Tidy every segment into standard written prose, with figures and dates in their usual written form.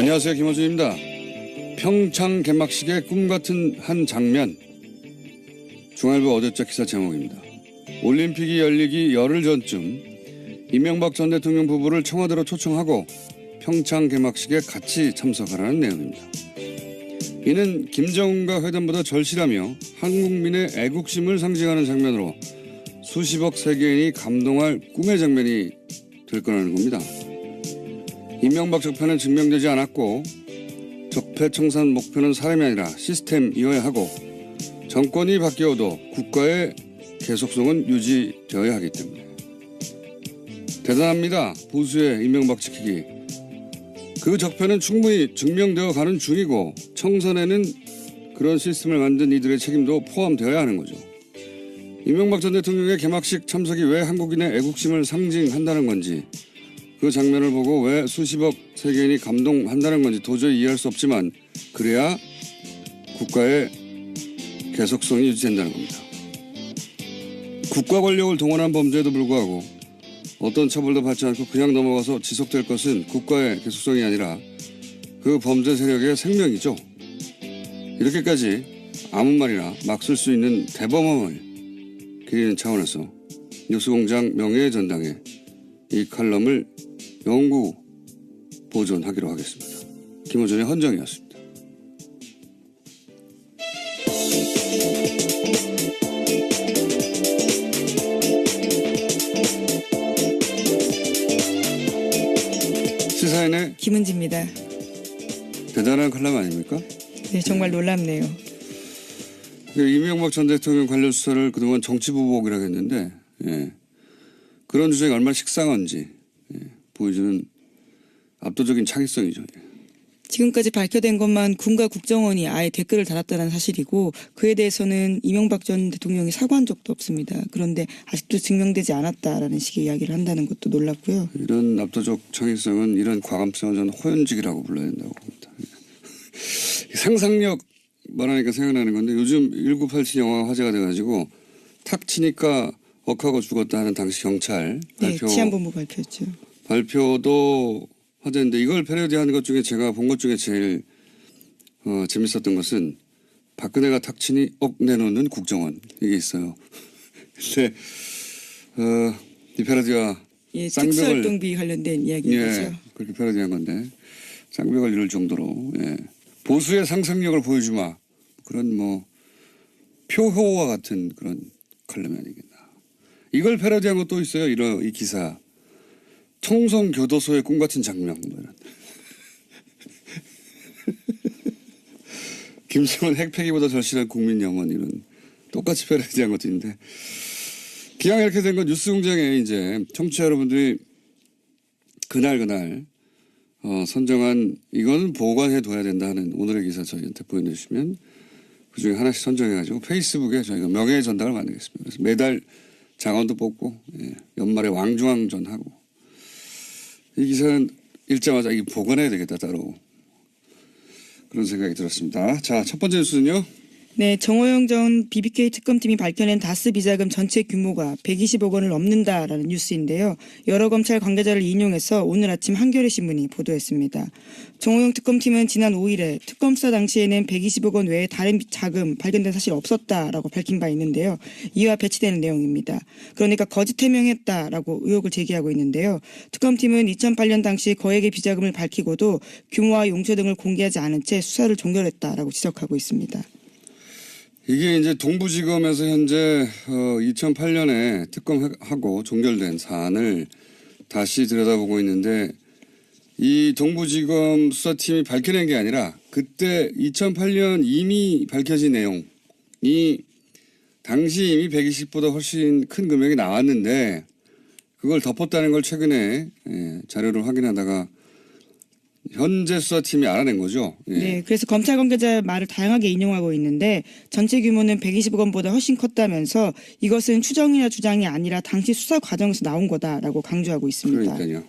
안녕하세요, 김호준입니다. 평창 개막식의 꿈같은 한 장면. 중앙일보 어제적 기사 제목입니다. 올림픽이 열리기 열흘 전쯤 이명박 전 대통령 부부를 청와대로 초청하고 평창 개막식에 같이 참석하라는 내용입니다. 이는 김정은과 회담보다 절실하며 한국민의 애국심을 상징하는 장면으로 수십억 세계인이 감동할 꿈의 장면이 될 거라는 겁니다. 이명박 적폐는 증명되지 않았고 적폐 청산 목표는 사람이 아니라 시스템이어야 하고 정권이 바뀌어도 국가의 계속성은 유지되어야 하기 때문에 대단합니다. 보수의 이명박 지키기. 그 적폐는 충분히 증명되어 가는 중이고 청산에는 그런 시스템을 만든 이들의 책임도 포함되어야 하는 거죠. 이명박 전 대통령의 개막식 참석이 왜 한국인의 애국심을 상징한다는 건지 그 장면을 보고 왜 수십억 세계인이 감동한다는 건지 도저히 이해할 수 없지만 그래야 국가의 계속성이 유지된다는 겁니다. 국가 권력을 동원한 범죄에도 불구하고 어떤 처벌도 받지 않고 그냥 넘어가서 지속될 것은 국가의 계속성이 아니라 그 범죄 세력의 생명이죠. 이렇게까지 아무 말이나 막 쓸 수 있는 대범함을 기리는 차원에서 뉴스공장 명예의 전당에 이 칼럼을 영구 보존하기로 하겠습니다. 김호준의 헌정이었습니다. 시사인의 김은지입니다. 대단한 칼럼 아닙니까? 네, 정말 놀랍네요. 이명박 전 대통령 관련 수사를 그동안 정치보복이라고 했는데 그런 주장이 얼마나 식상한지 보여주는 압도적인 창의성이죠. 지금까지 밝혀된 것만 군과 국정원이 아예 댓글을 달았다는 사실이고 그에 대해서는 이명박 전 대통령이 사과한 적도 없습니다. 그런데 아직도 증명되지 않았다라는 식의 이야기를 한다는 것도 놀랍고요. 이런 압도적 창의성은 이런 과감성은 저는 호연직이라고 불러야 된다고 봅니다. 상상력 말하니까 생각나는 건데 요즘 1987 영화가 화제가 돼가지고 탁 치니까 억하고 죽었다 하는 당시 경찰 발표. 네, 치안본부 발표였죠. 발표도 화제인데 이걸 패러디한 것 중에 제가 본 것 중에 제일 재밌었던 것은 박근혜가 탁 치니 억 내놓는 국정원 이게 있어요. 근데 이 패러디와 특수활동비 관련된 이야기죠. 그렇게 패러디한 건데 쌍벽을 이룰 정도로 보수의 상상력을 보여주마 그런 뭐 표효와 같은 그런 칼럼이 아니겠나. 이걸 패러디한 것도 있어요. 이 기사. 청송교도소의 꿈같은 장면. 뭐 이런. 김정은 핵폐기보다 절실한 국민 영원 이런 똑같이 패러디한 것도 있는데 기왕 이렇게 된 건 뉴스공장에 이제 청취자 여러분들이 그날 선정한 이거는 보관해둬야 된다 하는 오늘의 기사 저희한테 보내주시면 그중에 하나씩 선정해가지고 페이스북에 저희가 명예의 전당을 만들겠습니다. 그래서 매달 장원도 뽑고 연말에 왕중왕전하고 이 기사는 읽자마자 이게 보관해야 되겠다 따로 그런 생각이 들었습니다. 자, 첫 번째 뉴스는요. 네, 정호영 전 BBK 특검팀이 밝혀낸 다스 비자금 전체 규모가 120억 원을 넘는다라는 뉴스인데요. 여러 검찰 관계자를 인용해서 오늘 아침 한겨레 신문이 보도했습니다. 정호영 특검팀은 지난 5일에 특검 수사 당시에는 120억 원 외에 다른 자금 발견된 사실이 없었다라고 밝힌 바 있는데요. 이와 배치되는 내용입니다. 그러니까 거짓 해명했다라고 의혹을 제기하고 있는데요. 특검팀은 2008년 당시 거액의 비자금을 밝히고도 규모와 용처 등을 공개하지 않은 채 수사를 종결했다라고 지적하고 있습니다. 이게 이제 동부지검에서 현재 2008년에 특검하고 종결된 사안을 다시 들여다보고 있는데 이 동부지검 수사팀이 밝혀낸 게 아니라 그때 2008년 이미 밝혀진 내용이 당시 이미 120보다 훨씬 큰 금액이 나왔는데 그걸 덮었다는 걸 최근에 자료를 확인하다가 현재 수사팀이 알아낸 거죠. 네, 그래서 검찰 관계자 말을 다양하게 인용하고 있는데 전체 규모는 120억 원보다 훨씬 컸다면서 이것은 추정이나 주장이 아니라 당시 수사 과정에서 나온 거다라고 강조하고 있습니다. 그러니까요.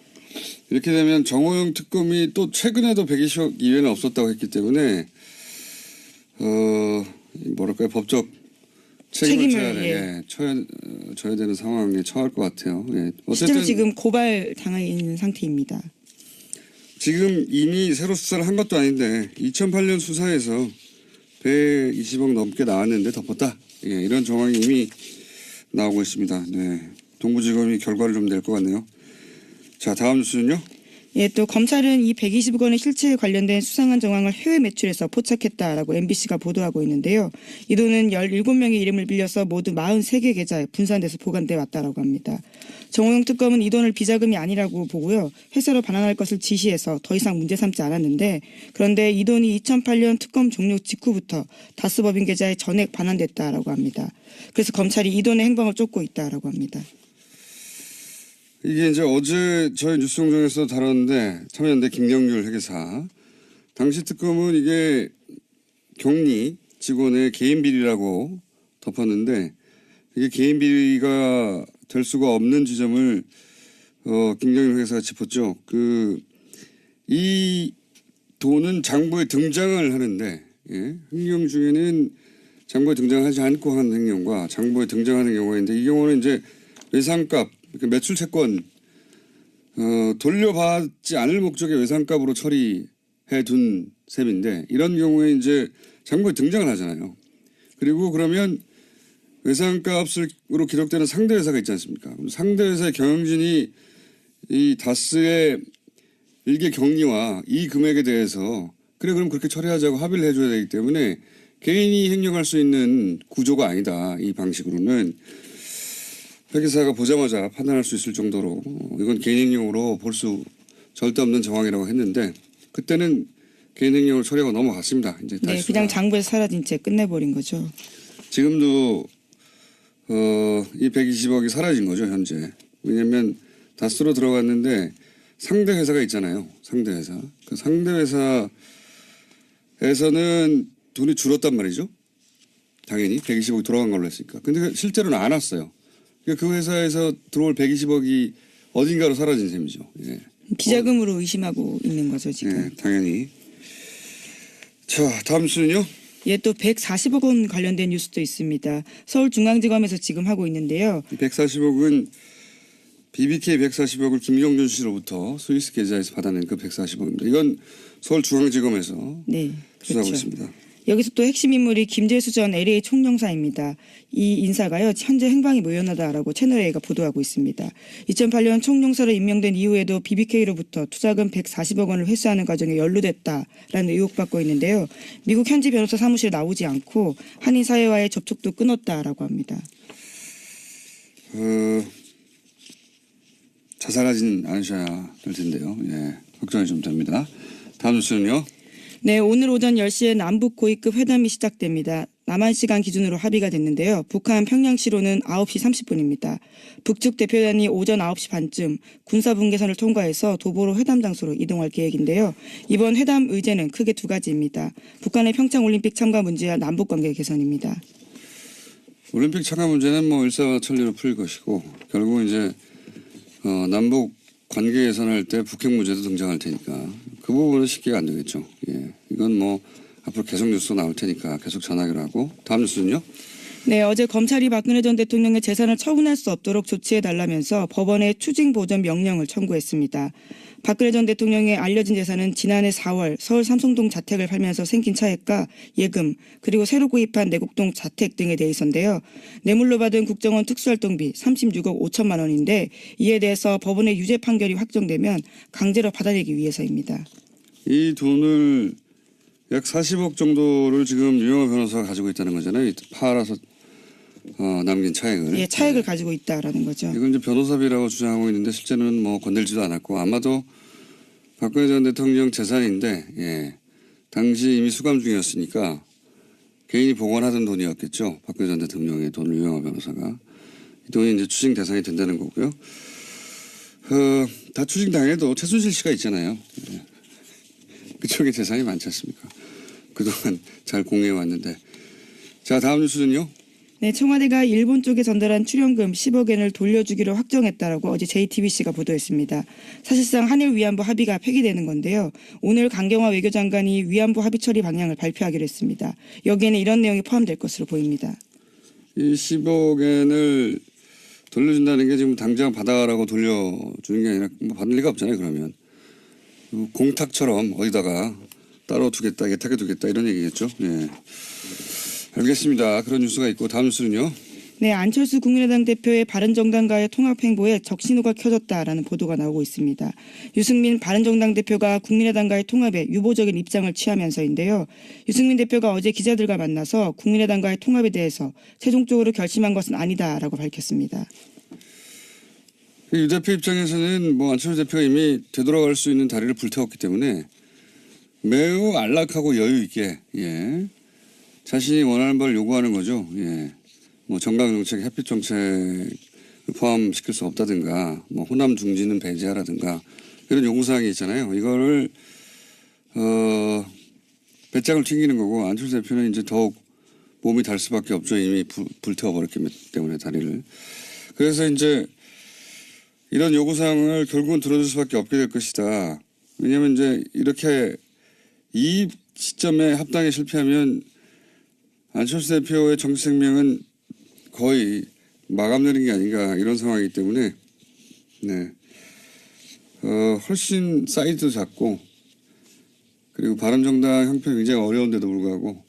이렇게 되면 정호영 특검이 또 최근에도 120억 이외에는 없었다고 했기 때문에 뭐랄까요 법적 책임을 져야 되는 상황에 처할 것 같아요. 어쨌든 실제로 지금 고발 당해 있는 상태입니다. 지금 이미 새로 수사를 한 것도 아닌데 2008년 수사에서 120억 넘게 나왔는데 덮었다. 예, 이런 정황이 이미 나오고 있습니다. 네, 동부지검이 결과를 좀 낼 것 같네요. 자, 다음 뉴스는요. 예, 또 검찰은 이 120억 원의 실체에 관련된 수상한 정황을 해외 매출해서 포착했다라고 MBC가 보도하고 있는데요. 이 돈은 17명의 이름을 빌려서 모두 43개 계좌에 분산돼서 보관돼 왔다라고 합니다. 정호영 특검은 이 돈을 비자금이 아니라고 보고요. 회사로 반환할 것을 지시해서 더 이상 문제 삼지 않았는데, 그런데 이 돈이 2008년 특검 종료 직후부터 다스법인 계좌에 전액 반환됐다라고 합니다. 그래서 검찰이 이 돈의 행방을 쫓고 있다라고 합니다. 이게 이제 어제 저희 뉴스공장에서 다뤘는데 참여연대 김경률 회계사 당시 특검은 이게 격리 직원의 개인 비리라고 덮었는데 이게 개인 비리가 될 수가 없는 지점을 김경률 회계사가 짚었죠. 이 돈은 장부에 등장을 하는데 행령 중에는 장부에 등장하지 않고 하는 행령과 장부에 등장하는 경우가 있는데 이 경우는 이제 외상값 매출 채권 돌려받지 않을 목적의 외상값으로 처리해 둔 셈인데 이런 경우에 이제 장부에 등장을 하잖아요. 그리고 그러면 외상값으로 기록되는 상대 회사가 있지 않습니까? 상대 회사의 경영진이 이 다스의 일개 격리와 이 금액에 대해서 그럼 그렇게 처리하자고 합의를 해줘야 되기 때문에 개인이 행령할 수 있는 구조가 아니다. 이 방식으로는. 회계사가 보자마자 판단할 수 있을 정도로 이건 개인 행령으로 볼 수 절대 없는 정황이라고 했는데 그때는 개인 행령을 처리하고 넘어갔습니다. 이제 네, 그냥 장부에서 사라진 채 끝내버린 거죠. 지금도 이 120억이 사라진 거죠 현재. 왜냐하면 다스로 들어갔는데 상대 회사가 있잖아요. 상대 회사. 그 상대 회사에서는 돈이 줄었단 말이죠. 당연히 120억이 돌아간 걸로 했으니까. 근데 실제로는 안 왔어요. 그 회사에서 들어올 120억이 어딘가로 사라진 셈이죠. 예. 비자금으로 의심하고 있는 거죠 지금. 예, 당연히. 자, 다음 수는요. 예, 또 140억 원 관련된 뉴스도 있습니다. 서울중앙지검에서 지금 하고 있는데요. 140억은 BBK 140억을 김경준 씨로부터 스위스 계좌에서 받아낸 그 140억입니다. 이건 서울중앙지검에서 네, 수사하고 그렇죠. 있습니다. 여기서 또 핵심 인물이 김재수 전 LA 총영사입니다. 이 인사가요 현재 행방이 묘연하다라고 채널A가 보도하고 있습니다. 2008년 총영사로 임명된 이후에도 BBK로부터 투자금 140억 원을 회수하는 과정에 연루됐다라는 의혹받고 있는데요. 미국 현지 변호사 사무실에 나오지 않고 한인 사회와의 접촉도 끊었다라고 합니다. 자살하진 않으셔야 될 텐데요. 예, 걱정이 좀 됩니다. 다음 뉴스는요. 네, 오늘 오전 10시에 남북 고위급 회담이 시작됩니다. 남한 시간 기준으로 합의가 됐는데요. 북한 평양시로는 9시 30분입니다. 북측 대표단이 오전 9시 반쯤 군사분계선을 통과해서 도보로 회담 장소로 이동할 계획인데요. 이번 회담 의제는 크게 두 가지입니다. 북한의 평창올림픽 참가 문제와 남북관계 개선입니다. 올림픽 참가 문제는 뭐 일사천리로 풀 것이고 결국 이제 남북 관계 개선할 때 북핵 문제도 등장할 테니까 그 부분은 쉽게가 안 되겠죠. 예, 이건 뭐 앞으로 계속 뉴스 나올 테니까 계속 전하기로 하고 다음 뉴스는요. 네, 어제 검찰이 박근혜 전 대통령의 재산을 처분할 수 없도록 조치해달라면서 법원에 추징 보전 명령을 청구했습니다. 박근혜 전 대통령의 알려진 재산은 지난해 4월 서울 삼성동 자택을 팔면서 생긴 차액과 예금 그리고 새로 구입한 내곡동 자택 등에 대해서인데요. 뇌물로 받은 국정원 특수활동비 36억 5천만 원인데 이에 대해서 법원의 유죄 판결이 확정되면 강제로 받아내기 위해서입니다. 이 돈을 약 40억 정도를 지금 유영하 변호사가 가지고 있다는 거잖아요. 팔아서 남긴 차액을. 예, 차액을 가지고 있다라는 거죠. 이건 이제 변호사비라고 주장하고 있는데 실제는 뭐 건들지도 않았고 아마도 박근혜 전 대통령 재산인데 예, 당시 이미 수감 중이었으니까 개인이 복원하던 돈이었겠죠. 박근혜 전 대통령의 돈을 유영하 변호사가. 이 돈이 이제 추징 대상이 된다는 거고요. 다 추징 당해도 최순실 씨가 있잖아요. 예. 그쪽에 재산이 많지 않습니까? 그동안 잘 공유해 왔는데. 자, 다음 뉴스는요. 네, 청와대가 일본 쪽에 전달한 출연금 10억 엔을 돌려주기로 확정했다라고 어제 JTBC가 보도했습니다. 사실상 한일 위안부 합의가 폐기되는 건데요. 오늘 강경화 외교장관이 위안부 합의 처리 방향을 발표하기로 했습니다. 여기에는 이런 내용이 포함될 것으로 보입니다. 이 10억 엔을 돌려준다는 게 지금 당장 받아라고 돌려주는 게 아니라 뭐 받을 리가 없잖아요. 그러면 공탁처럼 어디다가 따로 두겠다, 예탁해 두겠다 이런 얘기겠죠. 예. 알겠습니다. 그런 뉴스가 있고 다음 뉴스는요. 네, 안철수 국민의당 대표의 바른정당과의 통합 행보에 적신호가 켜졌다라는 보도가 나오고 있습니다. 유승민 바른정당 대표가 국민의당과의 통합에 유보적인 입장을 취하면서인데요. 유승민 대표가 어제 기자들과 만나서 국민의당과의 통합에 대해서 최종적으로 결심한 것은 아니다라고 밝혔습니다. 유 대표 입장에서는 뭐 안철수 대표가 이미 되돌아갈 수 있는 다리를 불태웠기 때문에 매우 안락하고 여유 있게 예. 자신이 원하는 바를 요구하는 거죠. 예. 뭐 정강정책, 햇빛 정책을 포함시킬 수 없다든가, 뭐 호남 둥지는 배제하라든가 이런 요구사항이 있잖아요. 이거를 배짱을 튕기는 거고 안철수 대표는 이제 더욱 몸이 달 수밖에 없죠. 이미 불태워버렸기 때문에 다리를. 그래서 이제 이런 요구사항을 결국은 들어줄 수밖에 없게 될 것이다. 왜냐하면 이제 이렇게 이 시점에 합당에 실패하면 안철수 대표의 정치 생명은 거의 마감되는 게 아닌가 이런 상황이기 때문에 네. 훨씬 사이즈도 작고 그리고 바른정당 형편이 굉장히 어려운데도 불구하고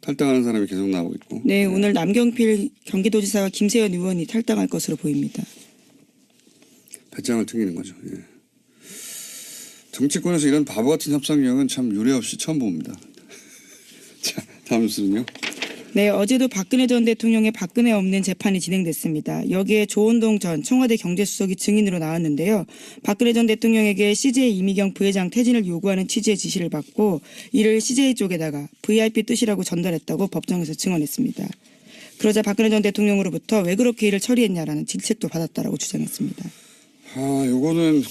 탈당하는 사람이 계속 나오고 있고 네, 오늘 남경필 경기도지사와 김세현 의원이 탈당할 것으로 보입니다. 배짱을 튕기는 거죠. 예. 정치권에서 이런 바보 같은 협상력은 참 유례없이 처음 봅니다. 자, 다음 뉴스는요. 네, 어제도 박근혜 전 대통령의 박근혜 없는 재판이 진행됐습니다. 여기에 조원동 전 청와대 경제수석이 증인으로 나왔는데요. 박근혜 전 대통령에게 CJ 이미경 부회장 퇴진을 요구하는 취지의 지시를 받고 이를 CJ 쪽에다가 VIP 뜻이라고 전달했다고 법정에서 증언했습니다. 그러자 박근혜 전 대통령으로부터 왜 그렇게 일을 처리했냐라는 질책도 받았다라고 주장했습니다. 요거는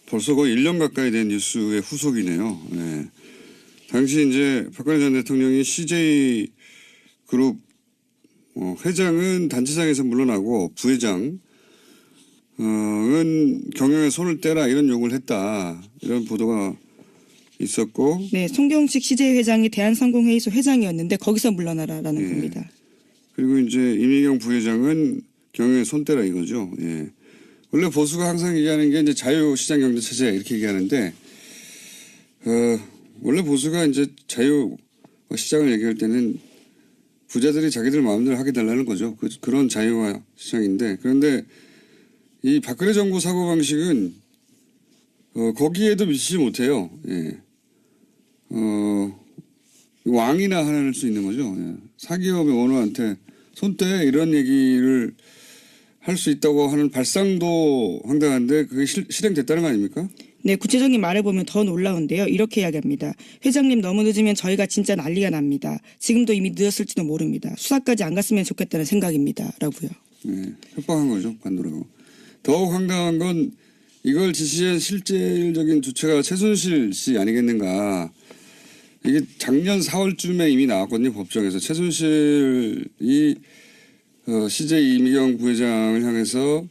벌써 거의 1년 가까이 된 뉴스의 후속이네요. 네. 당시 이제 박근혜 전 대통령이 CJ 그룹 회장은 단체장에서 물러나고 부회장은 경영에 손을 떼라 이런 요구를 했다. 이런 보도가 있었고. 네, 송경식 CJ 회장이 대한상공회의소 회장이었는데 거기서 물러나라라는 예. 겁니다. 그리고 이제 이미경 부회장은 경영에 손 떼라 이거죠. 예. 원래 보수가 항상 얘기하는 게 이제 자유시장 경제 체제 이렇게 얘기하는데 원래 보수가 이제 자유 시장을 얘기할 때는 부자들이 자기들 마음대로 하게 달라는 거죠. 그런 자유화 시장인데 그런데 이 박근혜 정부 사고방식은 거기에도 미치지 못해요. 예. 왕이나 할 수 있는 거죠. 예. 사기업의 오너한테 손떼 이런 얘기를 할 수 있다고 하는 발상도 황당한데 그게 실행됐다는 거 아닙니까? 네, 구체적인 말을 보면 더 놀라운데요. 이렇게 이야기합니다. 회장님 너무 늦으면 저희가 진짜 난리가 납니다. 지금도 이미 늦었을지도 모릅니다. 수사까지 안 갔으면 좋겠다는 생각입니다. 라고요. 네, 협박한 거죠. 관두라고. 더욱 황당한 건 이걸 지시한 실질적인 주체가 최순실 씨 아니겠는가. 이게 작년 4월쯤에 이미 나왔거든요. 법정에서. 최순실이 CJ 이미경 부회장을 향해서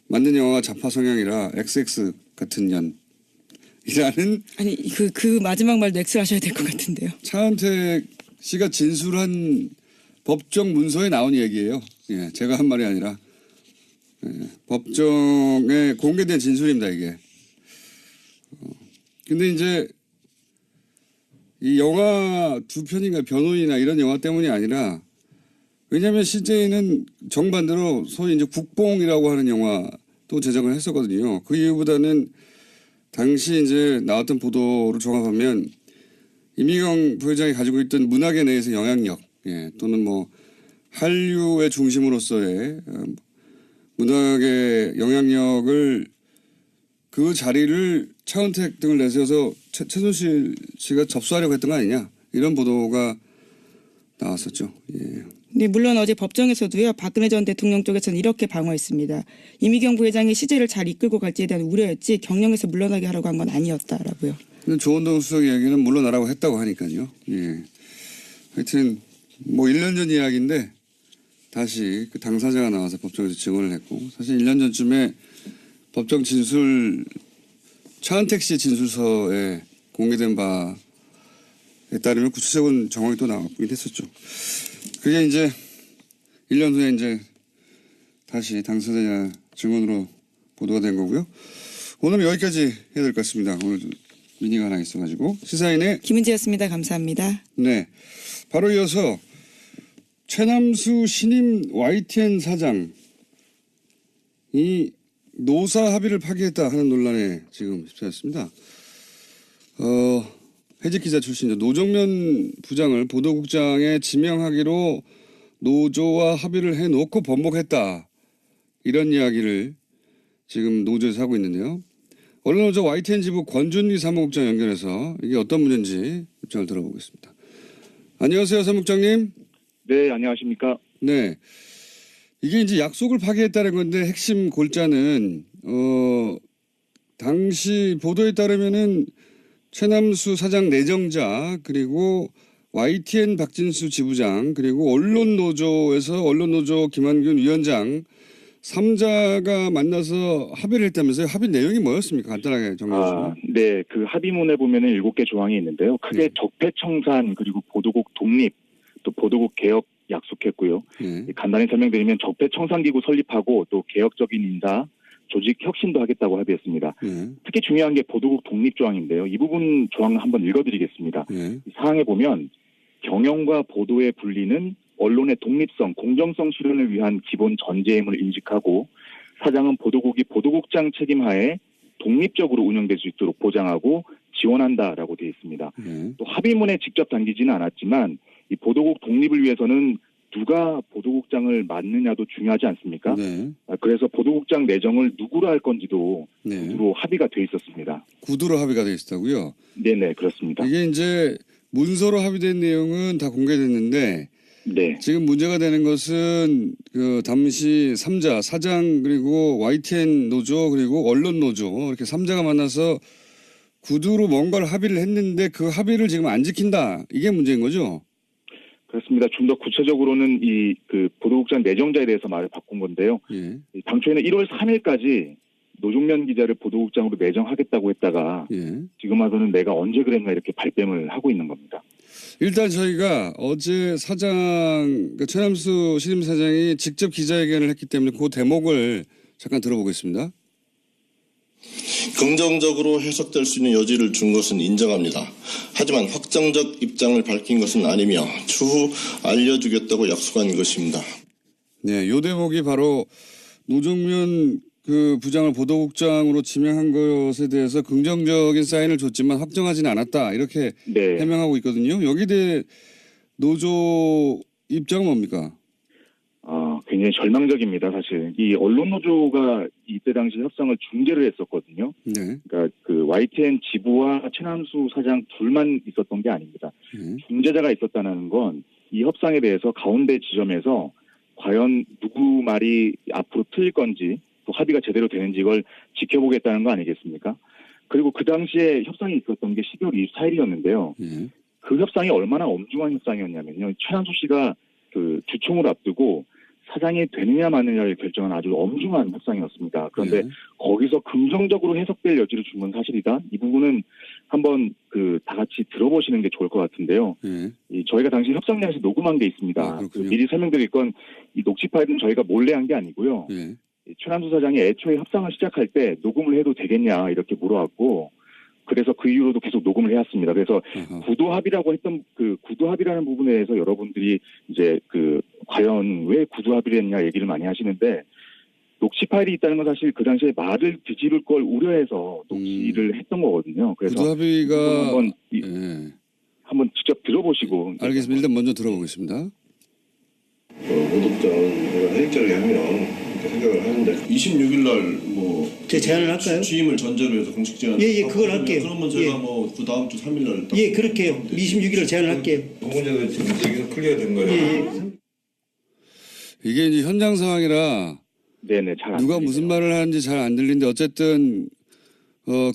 만든 영화가 좌파 성향이라 XX 같은 년이라는 아니 그 마지막 말도 X를 하셔야 될 것 같은데요. 차은택 씨가 진술한 법정 문서에 나온 얘기예요. 예, 제가 한 말이 아니라 법정에 공개된 진술입니다. 이게. 근데 이제 이 영화 두 편인가 변호인이나 이런 영화 때문이 아니라 왜냐하면 CJ는 정반대로 소위 이제 국뽕이라고 하는 영화도 제작을 했었거든요. 그 이유보다는 당시 이제 나왔던 보도를 종합하면 이미경 부회장이 가지고 있던 문학에 대해서 영향력, 예, 또는 뭐 한류의 중심으로서의 문학의 영향력을 그 자리를 차은택 등을 내세워서 최순실 씨가 접수하려고 했던 거 아니냐 이런 보도가 나왔었죠. 예. 네, 물론 어제 법정에서도요. 박근혜 전 대통령 쪽에서는 이렇게 방어했습니다. 이미경 부회장이 CJ를 잘 이끌고 갈지에 대한 우려였지 경영에서 물러나게 하려고 한 건 아니었다라고요. 근데 조원동 수석 이야기는 물러나라고 했다고 하니까요. 예. 하여튼 뭐 1년 전 이야기인데 다시 그 당사자가 나와서 법정에서 증언을 했고 사실 1년 전쯤에 법정 진술 차은택 씨 진술서에 공개된 바에 따르면 구체적인 정황이 또 나왔긴 했었죠. 그게 이제 1년 후에 이제 다시 당사자 증언으로 보도가 된 거고요. 오늘은 여기까지 해야 될 것 같습니다. 오늘 미니가 하나 있어가지고. 시사인의 김은지였습니다. 감사합니다. 네. 바로 이어서 최남수 신임 YTN 사장이 노사 합의를 파기했다 하는 논란에 지금 휩싸였습니다. 해직 기자 출신이죠. 노정면 부장을 보도국장에 지명하기로 노조와 합의를 해놓고 번복했다. 이런 이야기를 지금 노조에서 하고 있는데요. 언론노조 YTN 지부 권준리 사무국장 연결해서 이게 어떤 문제인지 입장을 들어보겠습니다. 안녕하세요, 사무국장님. 네, 안녕하십니까. 네. 이게 이제 약속을 파기했다는 건데 핵심 골자는 당시 보도에 따르면은 최남수 사장 내정자 그리고 YTN 박진수 지부장 그리고 언론노조에서 언론노조 김한균 위원장 3자가 만나서 합의를 했다면서요. 합의 내용이 뭐였습니까? 간단하게 정리해 주시면. 네, 그 합의문에 보면은 7개 조항이 있는데요. 크게 적폐청산 그리고 보도국 독립 또 보도국 개혁 약속했고요. 네. 간단히 설명드리면 적폐청산기구 설립하고 또 개혁적인 인사, 조직 혁신도 하겠다고 합의했습니다. 네. 특히 중요한 게 보도국 독립 조항인데요. 이 부분 조항을 한번 읽어드리겠습니다. 네. 이 사항에 보면 경영과 보도의 분리는 언론의 독립성, 공정성 실현을 위한 기본 전제임을 인식하고 사장은 보도국이 보도국장 책임하에 독립적으로 운영될 수 있도록 보장하고 지원한다라고 되어 있습니다. 네. 또 합의문에 직접 담기지는 않았지만 이 보도국 독립을 위해서는 누가 보도국장을 맡느냐도 중요하지 않습니까? 네. 그래서 보도국장 내정을 누구로 할 건지도 네. 구두로 합의가 돼 있었습니다. 구두로 합의가 돼 있었다고요? 네네, 그렇습니다. 이게 이제 문서로 합의된 내용은 다 공개됐는데 네. 지금 문제가 되는 것은 그 당시 3자 사장 그리고 YTN 노조 그리고 언론 노조 이렇게 3자가 만나서 구두로 뭔가를 합의를 했는데 그 합의를 지금 안 지킨다. 이게 문제인 거죠? 그렇습니다. 좀 더 구체적으로는 이 그 보도국장 내정자에 대해서 말을 바꾼 건데요. 예. 당초에는 1월 3일까지 노종면 기자를 보도국장으로 내정하겠다고 했다가 예. 지금 와서는 내가 언제 그랬나 이렇게 발뺌을 하고 있는 겁니다. 일단 저희가 어제 사장 그러니까 최남수 신임 사장이 직접 기자회견을 했기 때문에 그 대목을 잠깐 들어보겠습니다. 긍정적으로 해석될 수 있는 여지를 준 것은 인정합니다. 하지만 확정적 입장을 밝힌 것은 아니며 추후 알려주겠다고 약속한 것입니다. 네, 요 대목이 바로 노정면 그 부장을 보도국장으로 지명한 것에 대해서 긍정적인 사인을 줬지만 확정하지는 않았다. 이렇게 네. 해명하고 있거든요. 여기에 대해 노조 입장은 뭡니까? 굉장히 절망적입니다. 사실 이 언론 노조가 이때 당시 협상을 중재를 했었거든요. 네. 그러니까 그 YTN 지부와 최남수 사장 둘만 있었던 게 아닙니다. 네. 중재자가 있었다는 건 이 협상에 대해서 가운데 지점에서 과연 누구 말이 앞으로 틀릴 건지 또 합의가 제대로 되는지 이걸 지켜보겠다는 거 아니겠습니까? 그리고 그 당시에 협상이 있었던 게 12월 24일이었는데요. 네. 그 협상이 얼마나 엄중한 협상이었냐면요. 최남수 씨가 그 주총을 앞두고 사장이 되느냐 마느냐를 결정한 아주 엄중한 협상이었습니다. 그런데 네. 거기서 긍정적으로 해석될 여지를 준 건 사실이다. 이 부분은 한번 그 다 같이 들어보시는 게 좋을 것 같은데요. 네. 저희가 당시 협상장에서 녹음한 게 있습니다. 그렇군요. 미리 설명드릴 건 이 녹취 파일은 저희가 몰래 한 게 아니고요. 네. 이 최남수 사장이 애초에 협상을 시작할 때 녹음을 해도 되겠냐 이렇게 물어왔고 그래서 그 이후로도 계속 녹음을 해왔습니다. 그래서 아하. 구도 합의라고 했던 그 구도 합의라는 부분에 대해서 여러분들이 이제 그 과연 왜 구도 합의를 했냐 얘기를 많이 하시는데 녹취 파일이 있다는 건 사실 그 당시에 말을 뒤집을 걸 우려해서 녹취를 했던 거거든요. 그래서 구두 합의가 한번 네. 한번 직접 들어보시고 알겠습니다. 일단 먼저 들어보겠습니다. 보도국장은 내가 해직자를 하면 이렇게 생각을 하는데 26일 날뭐 제가 제안을 할까요? 취임을 전제로 해서 공식 제안. 예, 그걸 할게요. 그러면 제가 예. 뭐 그 다음 주 3일 날. 예, 그렇게 해요. 26일을 제안을 할게요. 그 문제도 지금 여기서 클리어 된 거예요. 예. 이게 이제 현장 상황이라 네네 잘 안 누가 들리네요. 무슨 말을 하는지 잘 안 들리는데 어쨌든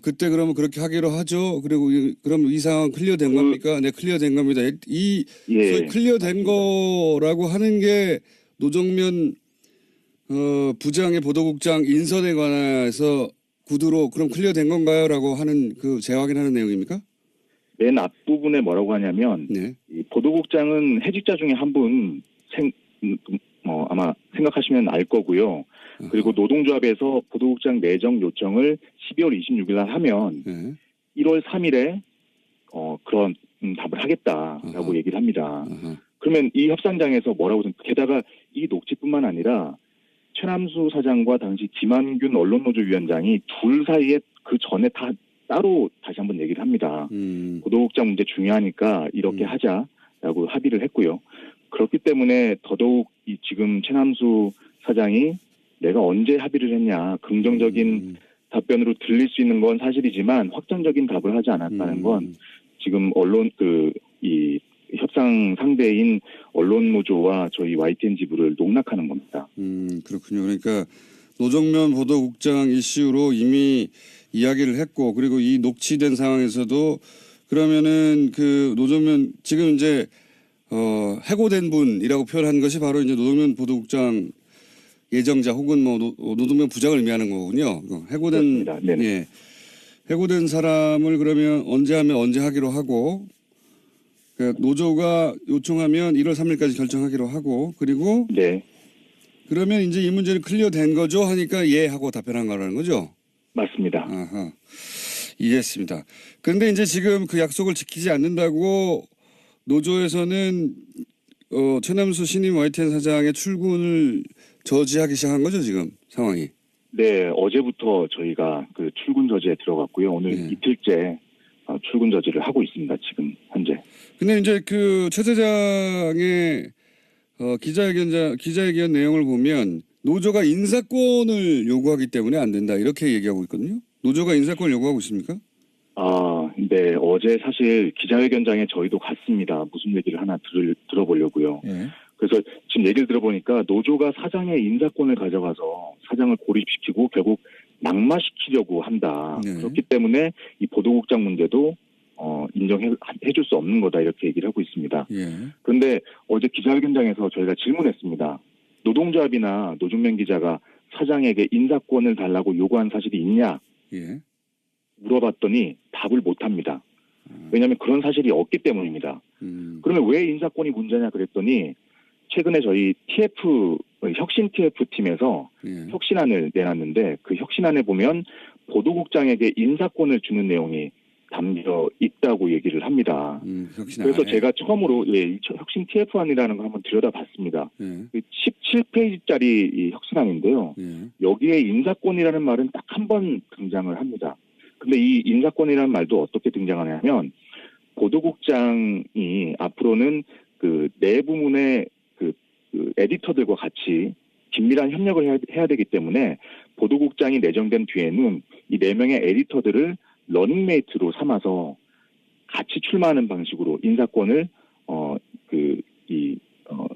그때 그러면 그렇게 하기로 하죠. 그리고 그럼 이 상황 클리어된 겁니까? 네, 클리어된 겁니다. 이 예, 소위 클리어된 거라고 하는 게 노정면 부장의 보도국장 인선에 관해서 구두로 그럼 클리어된 건가요?라고 하는 그 재확인하는 내용입니까? 맨 앞부분에 뭐라고 하냐면 네. 이 보도국장은 해직자 중에 한 분 아마 생각하시면 알 거고요. 그리고 노동조합에서 보도국장 내정 요청을 12월 26일 날 하면 예. 1월 3일에 그런 답을 하겠다라고 아하. 얘기를 합니다. 아하. 그러면 이 협상장에서 뭐라고 게다가 이 녹취뿐만 아니라 최남수 사장과 당시 김한균 언론노조위원장이 둘 사이에 그 전에 다 따로 다시 한번 얘기를 합니다. 보도국장 문제 중요하니까 이렇게 하자라고 합의를 했고요. 그렇기 때문에 더더욱 이 지금 최남수 사장이 내가 언제 합의를 했냐 긍정적인 답변으로 들릴 수 있는 건 사실이지만 확정적인 답을 하지 않았다는 건 지금 언론 이 협상 상대인 언론노조와 저희 YTN 지부를 농락하는 겁니다. 그렇군요. 그러니까 노정면 보도국장 이슈로 이미 이야기를 했고 그리고 이 녹취된 상황에서도 그러면은 그 노정면 지금 이제 해고된 분이라고 표현한 것이 바로 이제 노정면 보도국장 예정자 혹은 뭐 노동면 부장을 의미하는 거군요. 해고된 그렇습니다. 네네. 예. 해고된 사람을 그러면 언제 하면 언제 하기로 하고 그러니까 노조가 요청하면 1월 3일까지 결정하기로 하고 그리고 네, 그러면 이제 이 문제는 클리어된 거죠 하니까 예 하고 답변한 거라는 거죠. 맞습니다. 아하. 이해했습니다. 그런데 이제 지금 그 약속을 지키지 않는다고 노조에서는 최남수 신임 YTN 사장의 출근을 저지하기 시작한 거죠 지금 상황이. 네, 어제부터 저희가 그 출근 저지에 들어갔고요. 오늘 네. 이틀째 출근 저지를 하고 있습니다. 지금 현재. 근데 이제 그 최 사장의 기자회견 내용을 보면 노조가 인사권을 요구하기 때문에 안 된다 이렇게 얘기하고 있거든요. 노조가 인사권을 요구하고 있습니까? 네, 어제 사실 기자회견장에 저희도 갔습니다. 무슨 얘기를 하나 들어보려고요. 예. 그래서 지금 얘기를 들어보니까 노조가 사장의 인사권을 가져가서 사장을 고립시키고 결국 낙마시키려고 한다. 네. 그렇기 때문에 이 보도국장 문제도 인정해 줄 수 없는 거다 이렇게 얘기를 하고 있습니다. 예. 그런데 어제 기자회견장에서 저희가 질문했습니다. 노동조합이나 노중면 기자가 사장에게 인사권을 달라고 요구한 사실이 있냐 예. 물어봤더니 답을 못합니다. 왜냐하면 그런 사실이 없기 때문입니다. 그러면 왜 인사권이 문제냐 그랬더니 최근에 저희 혁신 TF 팀에서 예. 혁신안을 내놨는데 그 혁신안에 보면 보도국장에게 인사권을 주는 내용이 담겨 있다고 얘기를 합니다. 그래서 제가 처음으로 이 혁신 TF안이라는 걸 한번 들여다봤습니다. 예. 17페이지짜리 이 혁신안인데요. 예. 여기에 인사권이라는 말은 딱 한 번 등장을 합니다. 근데 이 인사권이라는 말도 어떻게 등장하냐면 보도국장이 앞으로는 그 내부문의 그 에디터들과 같이 긴밀한 협력을 해야 되기 때문에 보도국장이 내정된 뒤에는 이 4명의 에디터들을 러닝메이트로 삼아서 같이 출마하는 방식으로 인사권을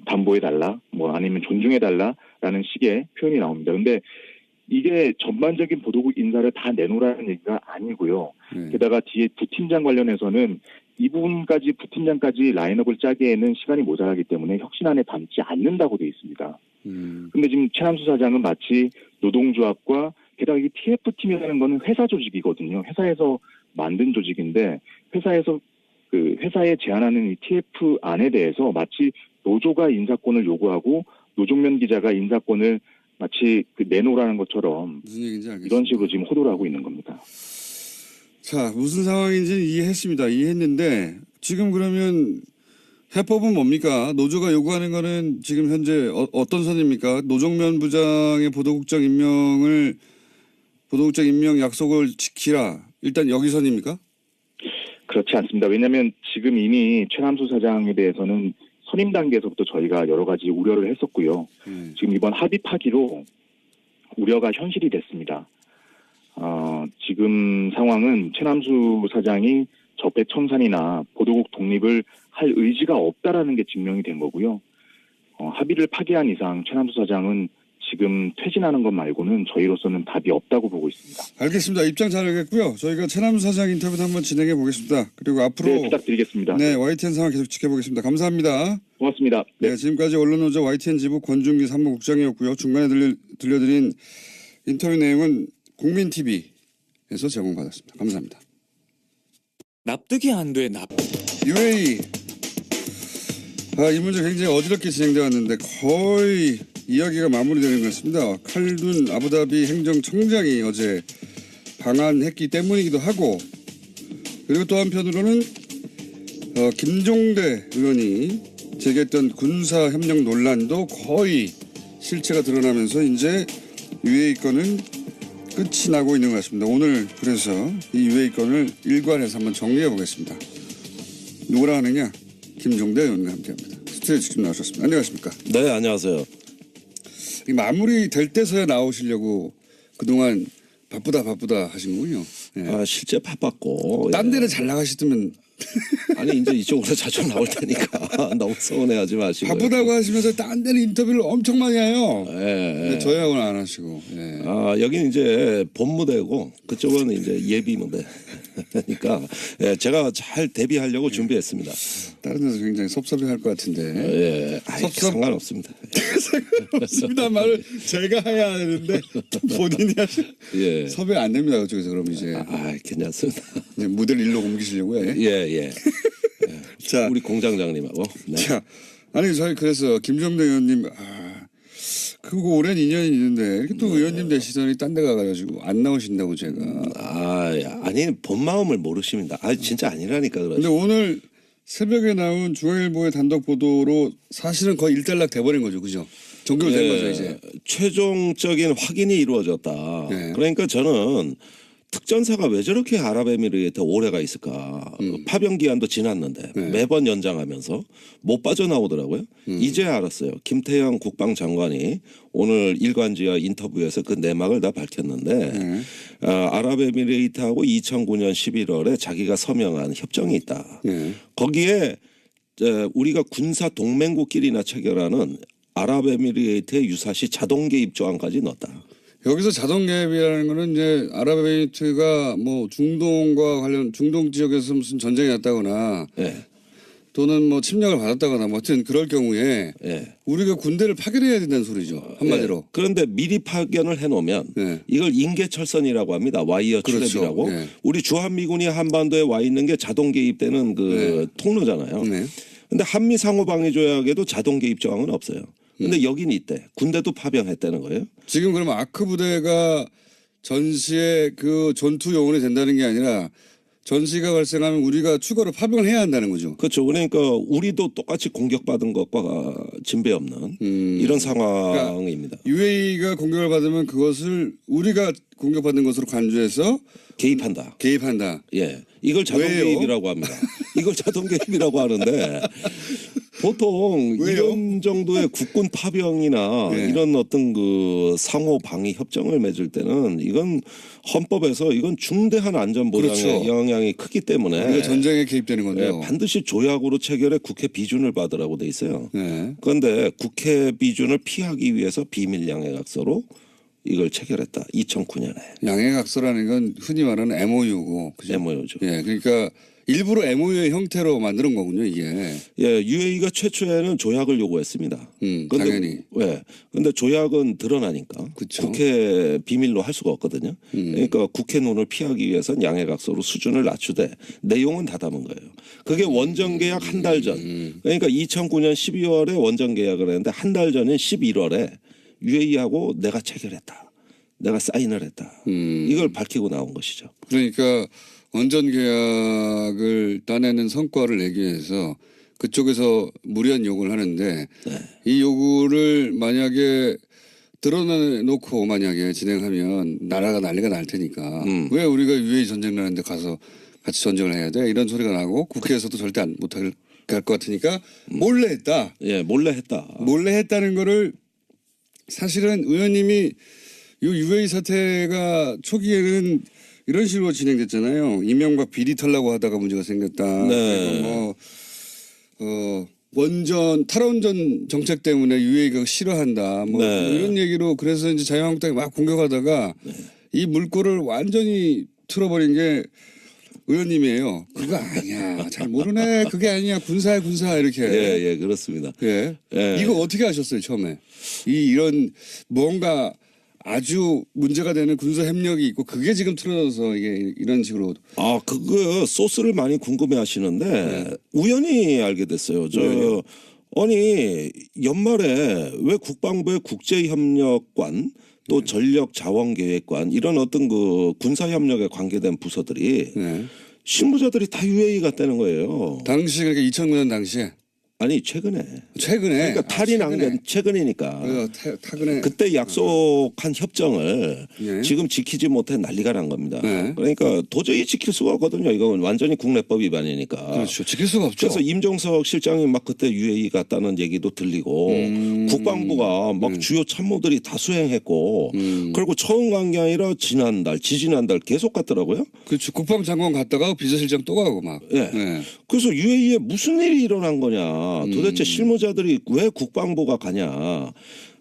담보해달라, 뭐 아니면 존중해달라라는 식의 표현이 나옵니다. 근데 이게 전반적인 보도국 인사를 다 내놓으라는 얘기가 아니고요. 네. 게다가 뒤에 부팀장 관련해서는 이 부분까지 부팀장까지 라인업을 짜기에는 시간이 모자라기 때문에 혁신안에 담지 않는다고 되어 있습니다. 근데 지금 최남수 사장은 마치 노동조합과 게다가 이 TF팀이라는 거는 회사 조직이거든요. 회사에서 만든 조직인데 회사에 제안하는 이 TF안에 대해서 마치 노조가 인사권을 요구하고 노종면 기자가 인사권을 마치 내놓으라는 것처럼 무슨 얘기인지 알겠습니다. 이런 식으로 지금 호도를 하고 있는 겁니다. 자, 무슨 상황인지는 이해했습니다. 이해했는데 지금 그러면 해법은 뭡니까? 노조가 요구하는 거는 지금 현재 어떤 선입니까? 노정면 부장의 보도국장 임명 약속을 지키라. 일단 여기 선입니까? 그렇지 않습니다. 왜냐하면 지금 이미 최남수 사장에 대해서는 선임 단계에서부터 저희가 여러 가지 우려를 했었고요. 지금 이번 합의 파기로 우려가 현실이 됐습니다. 지금 상황은 최남수 사장이 적폐청산이나 보도국 독립을 할 의지가 없다라는 게 증명이 된 거고요. 합의를 파기한 이상 최남수 사장은 지금 퇴진하는 것 말고는 저희로서는 답이 없다고 보고 있습니다. 알겠습니다. 입장 잘 알겠고요. 저희가 최남수 사장 인터뷰도 한번 진행해 보겠습니다. 그리고 앞으로 네, 부탁드리겠습니다. 네, YTN 상황 계속 지켜보겠습니다. 감사합니다. 고맙습니다. 네, 지금까지 언론노조 YTN 지부 권준기 사무국장이었고요. 중간에 들려드린 인터뷰 내용은 국민TV에서 제공받았습니다. 감사합니다. 납득이 안 돼. UAE. 이 문제 굉장히 어지럽게 진행되어 왔는데 거의 이야기가 마무리되는 것 같습니다. 칼둔 아부다비 행정청장이 어제 방한했기 때문이기도 하고, 그리고 또 한편으로는 김종대 의원이 제기했던 군사협력 논란도 거의 실체가 드러나면서 이제 UAE 건은 끝이 나고 있는 것 같습니다. 오늘 그래서 이 UAE 건을 일괄해서 한번 정리해 보겠습니다. 누구랑 하느냐? 김종대 의원과 함께합니다. 스튜디오에 직접 나오셨습니다. 안녕하십니까? 네, 안녕하세요. 이 마무리 될 때서야 나오시려고 그동안 바쁘다 하신군요. 예. 아, 실제 바빴고. 딴 예. 데는 잘 나가시더면 아니, 이제 이쪽으로 자주 나올 테니까 너무 서운해하지 마시고. 바쁘다고 하시면서 딴 데는 인터뷰를 엄청 많이 해요. 예. 근데 저희하고는 안 하시고. 예. 아, 여기는 이제 본무대고 그쪽은 이제 예비무대. 그러니까 예, 제가 잘 대비하려고 준비했습니다. 다른 데서 굉장히 섭섭해할 것 같은데. 예, 아이, 상관없습니다. 없습니다 말을 제가 해야 되는데 본인이 하시. 예. 섭외 안 됩니다 그쪽에서 그럼 이제. 아, 괜찮습니다. 이제 무대를 일로 옮기시려고 해. 예. 자, 우리 공장장님하고. 네. 자, 아니 저희 그래서 김정대 의원님 그거 오랜 인연이 있는데 이렇게 또 의원님 되시더니 딴 데 가가지고 안 나오신다고 제가. 아니 본 마음을 모르십니다. 아, 진짜 아니라니까 그러죠. 근데 오늘 새벽에 나온 중앙일보의 단독 보도로 사실은 거의 일단락 돼버린 거죠, 그죠? 종결된 거죠 이제. 최종적인 확인이 이루어졌다. 네. 그러니까 저는 특전사가 왜 저렇게 아랍에미리트에 오래가 있을까. 파병 기한도 지났는데 네. 매번 연장하면서 못 빠져나오더라고요. 이제 알았어요. 김태형 국방장관이 오늘 일간지와 인터뷰에서 그 내막을 다 밝혔는데 아랍에미리트하고 2009년 11월에 자기가 서명한 협정이 있다. 네. 거기에 우리가 군사 동맹국끼리나 체결하는 아랍에미리트의 유사시 자동 개입 조항까지 넣었다. 여기서 자동 개입이라는 거는 이제 아랍에미리트가 뭐 중동과 관련 중동 지역에서 무슨 전쟁이 났다거나 예. 또는 뭐 침략을 받았다거나 뭐 하여튼 그럴 경우에 예. 우리가 군대를 파견해야 된다는 소리죠. 한마디로. 예. 그런데 미리 파견을 해놓으면 네. 이걸 인계철선이라고 합니다. 와이어 그렇죠. 트랩이라고. 네. 우리 주한미군이 한반도에 와 있는 게 자동 개입되는 그 통로잖아요. 네. 근데 한미 상호방위조약에도 자동 개입 조항은 없어요. 근데 여긴 있대. 군대도 파병했다는 거예요. 지금 그러면 아크 부대가 전시에 그 전투 요원이 된다는 게 아니라 전시가 발생하면 우리가 추가로 파병을 해야 한다는 거죠. 그렇죠. 그러니까 우리도 똑같이 공격받은 것과 진배 없는 이런 상황입니다. UAE가 공격을 받으면 그것을 우리가 공격받은 것으로 간주해서 개입한다. 예. 이걸 자동 왜요? 개입이라고 합니다. 이걸 자동 개입이라고 하는데 보통 왜요? 이런 정도의 국군 파병이나 네. 이런 어떤 그 상호 방위 협정을 맺을 때는 이건 헌법에서 이건 중대한 안전 보장에 그렇죠. 영향이 크기 때문에 우리가 전쟁에 개입되는 건데요. 예, 반드시 조약으로 체결해 국회 비준을 받으라고 돼 있어요. 네. 그런데 국회 비준을 피하기 위해서 비밀 양해각서로 이걸 체결했다. 2009년에. 양해각서라는 건 흔히 말하는 MOU고. 그죠? MOU죠. 예, 그러니까 일부러 MOU의 형태로 만드는 거군요, 이게. 예, UAE가 최초에는 조약을 요구했습니다. 당연히. 왜? 근데 조약은 드러나니까 그쵸. 국회 비밀로 할 수가 없거든요. 그러니까 국회 눈을 피하기 위해서는 양해각서로 수준을 낮추되 내용은 다 담은 거예요. 그게 원전 계약 한 달 전. 그러니까 2009년 12월에 원전 계약을 했는데 한 달 전인 11월에 UAE하고 내가 체결했다. 내가 사인을 했다. 이걸 밝히고 나온 것이죠. 그러니까 원전 계약을 따내는 성과를 내기 위해서 그쪽에서 무리한 요구를 하는데 이 요구를 만약에 드러내놓고 만약에 진행하면 나라가 난리가 날 테니까 왜 우리가 UAE 전쟁 나는데 가서 같이 전쟁을 해야 돼? 이런 소리가 나고 국회에서도 절대 못할 것 같으니까 몰래 했다. 예, 몰래 했다. 몰래 했다는 거를 사실은 의원님이 이 UAE 사태가 초기에는 이런 식으로 진행됐잖아요. 이명박 비리 털라고 하다가 문제가 생겼다. 네. 그리고 원전 탈원전 정책 때문에 UAE가 싫어한다. 뭐 네. 이런 얘기로 그래서 이제 자유한국당이 막 공격하다가 이 물꼬를 완전히 틀어버린 게 의원님이에요. 그거 아니야. 잘 모르네. 그게 아니야. 군사야 군사 이렇게. 예, 그렇습니다. 예. 예. 이거 어떻게 하셨어요 처음에? 이런 뭔가 아주 문제가 되는 군사 협력이 있고 그게 지금 틀어져서 이게 이런 식으로. 아, 그거 소스를 많이 궁금해 하시는데 우연히 알게 됐어요. 아니 연말에 왜 국방부의 국제협력관 또 전력자원계획관 이런 어떤 그 군사협력에 관계된 부서들이 네. 실무자들이 다 UAE 갔다는 거예요. 당시 그러니까 2009년 당시에 아니 최근에. 최근에 그러니까 탈이 난 게 최근이니까. 최근에 그때 약속한 협정을 예. 지금 지키지 못해 난리가 난 겁니다. 네. 그러니까 도저히 지킬 수가 없거든요. 이건 완전히 국내법 위반이니까. 그렇죠. 지킬 수가 없죠. 그래서 임종석 실장이 막 그때 UAE 갔다는 얘기도 들리고 국방부가 막 주요 참모들이 다 수행했고 그리고 처음 간 게 아니라 지난달 지지난달 계속 갔더라고요. 그렇죠. 국방장관 갔다가 비서실장 또 가고 막. 예. 네. 그래서 UAE에 무슨 일이 일어난 거냐. 도대체 실무자들이 왜 국방부가 가냐.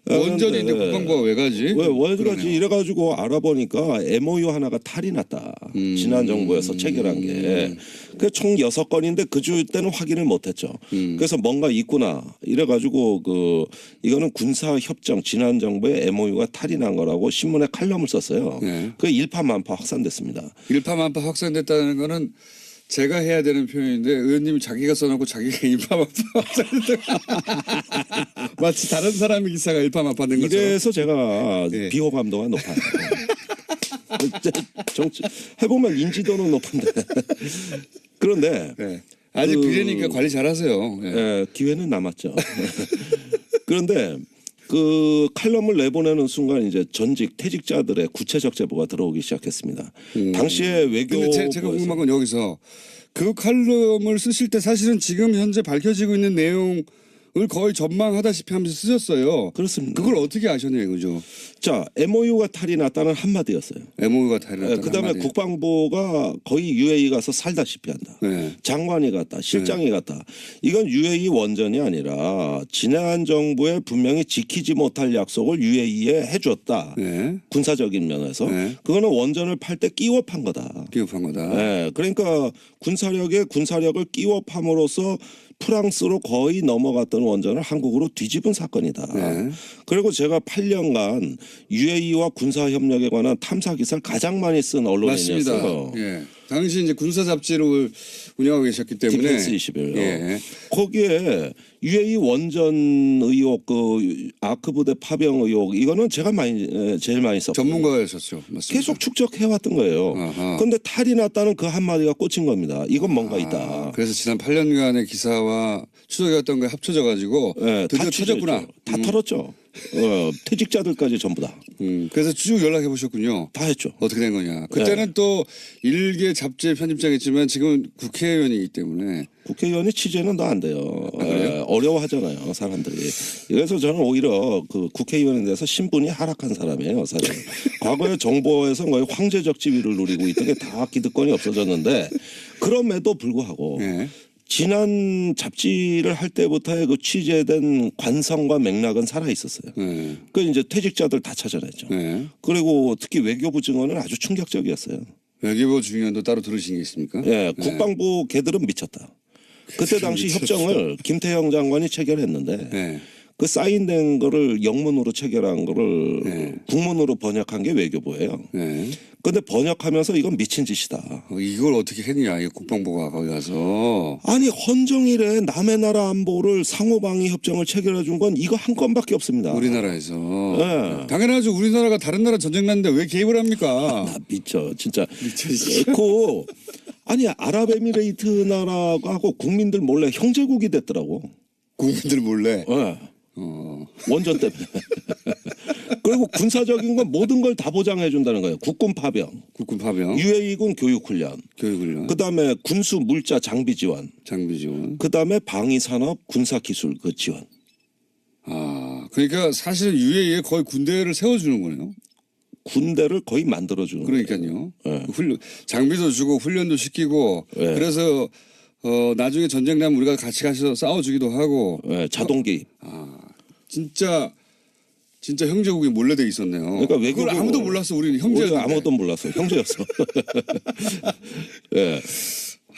원전이 이제 그런데 국방부가 왜 가지? 왜 가지 그러네요. 이래가지고 알아보니까 MOU 하나가 탈이 났다. 지난 정부에서 체결한 게. 그 총 6건인데 그 주 때는 확인을 못했죠. 그래서 뭔가 있구나. 이래가지고 이거는 군사협정 지난 정부의 MOU가 탈이 난 거라고 신문에 칼럼을 썼어요. 네. 그게 일파만파 확산됐습니다. 일파만파 확산됐다는 거는 제가 해야 되는 표현인데 의원님이 자기가 써놓고 자기가 일파만파 확산됐다. 마치 다른 사람의 기사가 일파만파 된 것처럼. 이래서 제가 네. 비호감도가 높아요. 정치 해보면 인지도는 높은데 그런데 네. 아직 비례니까 관리 잘하세요. 네. 예, 기회는 남았죠. 그런데 그 칼럼을 내보내는 순간 이제 전직 퇴직자들의 구체적 제보가 들어오기 시작했습니다. 당시에 외교 근데 제가 궁금한 건 여기서 그 칼럼을 쓰실 때 사실은 지금 현재 밝혀지고 있는 내용을 거의 전망하다시피 하면서 쓰셨어요. 그렇습니다. 그걸 어떻게 아셨냐고 그죠? 자 MOU가 탈이 났다는 한마디였어요. MOU가 다르다. 그다음에 국방부가 거의 UAE 가서 살다시피 한다. 네. 장관이 갔다, 실장이 갔다. 이건 UAE 원전이 아니라 지난 정부에 분명히 지키지 못할 약속을 UAE에 해줬다. 네. 군사적인 면에서 네. 그거는 원전을 팔 때 끼워 판 거다. 기업한 거다. 네, 그러니까 군사력에 군사력을 끼워 팜으로써 프랑스로 거의 넘어갔던 원전을 한국으로 뒤집은 사건이다. 네. 그리고 제가 8년간 UAE와 군사협력에 관한 탐사 기사를 가장 많이 쓴 맞습니다. 언론인이었어요. 예. 당시 이제 군사 잡지를 운영하고 계셨기 때문에 디펜스 21요. 예. 거기에 UAE 원전 의혹, 그 아크 부대 파병 의혹 이거는 제가 제일 많이 썼고 전문가였었죠. 맞습니다. 계속 축적해왔던 거예요. 아하. 그런데 탈이 났다는 그 한마디가 꽂힌 겁니다. 이건 뭔가 있다. 그래서 지난 8년간의 기사와 추적이었던 거에 합쳐져 가지고 네, 드디어 다 터졌구나. 다 털었죠. 퇴직자들까지 전부 다. 그래서 쭉 연락해 보셨군요. 다 했죠. 어떻게 된 거냐. 그때는 또 일개 잡지의 편집장이었지만 지금 국회의원이기 때문에 국회의원이 취재는 더 안 돼요. 그래요? 어려워하잖아요, 사람들이. 그래서 저는 오히려 그 국회의원에 대해서 신분이 하락한 사람이에요, 사실. 과거에 정보에서 거의 황제적 지위를 누리고 있던 게 다 기득권이 없어졌는데 그럼에도 불구하고 예. 지난 잡지를 할 때부터의 그 취재된 관성과 맥락은 살아 있었어요. 예. 그 이제 퇴직자들 다 찾아냈죠. 예. 그리고 특히 외교부 증언은 아주 충격적이었어요. 외교부 중요한도 따로 들으신 게 있습니까? 예, 국방부 걔들은 미쳤다. 그때 당시 미쳤어. 협정을 김태형 장관이 체결했는데 예. 그 사인된 거를 영문으로 체결한 거를 네. 국문으로 번역한 게 외교부예요. 예. 근데 번역하면서 이건 미친 짓이다. 이걸 어떻게 했냐, 이 국방부가 거기 가서. 아니 헌정일에 남의 나라 안보를 상호방위 협정을 체결해 준 건 이거 한 건밖에 없습니다. 우리나라에서. 네. 당연하죠. 우리나라가 다른 나라 전쟁 났는데 왜 개입을 합니까? 나 미쳐 진짜. 미쳐. 그 아니 아랍에미레이트 나라하고 국민들 몰래 형제국이 됐더라고. 국민들 몰래. 네. 원전 때문에. 그리고 군사적인 건 모든 걸 다 보장해 준다는 거예요. 국군 파병, 국군 파병, UAE군 교육훈련, 교육훈련, 그다음에 군수 물자 장비 지원, 장비 지원. 그다음에 방위 산업 군사 기술 그 지원. 아, 그러니까 사실은 UAE에 거의 군대를 세워주는 거네요. 군대를 거의 만들어 주는 거예요. 그러니까요. 네. 장비도 주고 훈련도 시키고 네. 그래서 나중에 전쟁 나면 우리가 같이 가서 싸워주기도 하고. 네, 자동기. 진짜 형제국이 몰래 돼 있었네요. 그러니까 외교부 그걸 아무도 몰랐어. 우리는 형제였는데. 우리가 아무도 몰랐어. 형제였어. 예.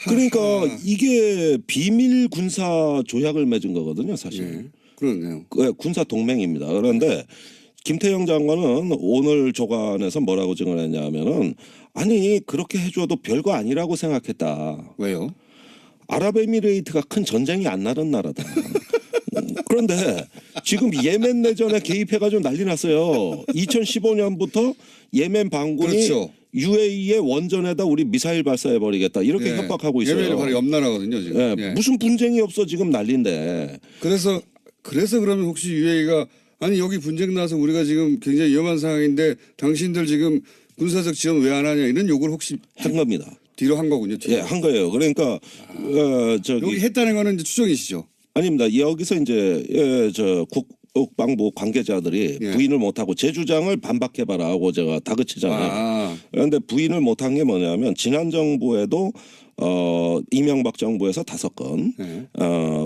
그러니까 이게 비밀 군사 조약을 맺은 거거든요, 사실. 예. 그렇네요. 군사 동맹입니다. 그런데 김태형 장관은 오늘 조간에서 뭐라고 증언했냐면은 아니 그렇게 해줘도 별거 아니라고 생각했다. 왜요? 아랍에미레이트가 큰 전쟁이 안 나는 나라다. 그런데 지금 예멘 내전에 개입해가지고 난리 났어요. 2015년부터 예멘 반군이 그렇죠. UAE의 원전에다 우리 미사일 발사해버리겠다 이렇게 예. 협박하고 있어요. 예멘이 바로 옆 나라거든요 지금. 예, 예. 무슨 분쟁이 없어 지금 난리인데. 그래서 그러면 혹시 UAE가 아니 여기 분쟁 나서 우리가 지금 굉장히 위험한 상황인데 당신들 지금 군사적 지원 왜 안 하냐 이런 요구를 혹시 한 겁니다. 뒤로 한 거군요. 뒤로. 예, 한 거예요. 그러니까 저기 여기 했다는 거는 이제 추정이시죠. 아닙니다. 여기서 이제 국방부 관계자들이 예. 부인을 못하고 제 주장을 반박해봐라 하고 제가 다그치잖아요. 아, 그런데 부인을 못한 게 뭐냐면 지난 정부에도 이명박 정부에서 5건, 네.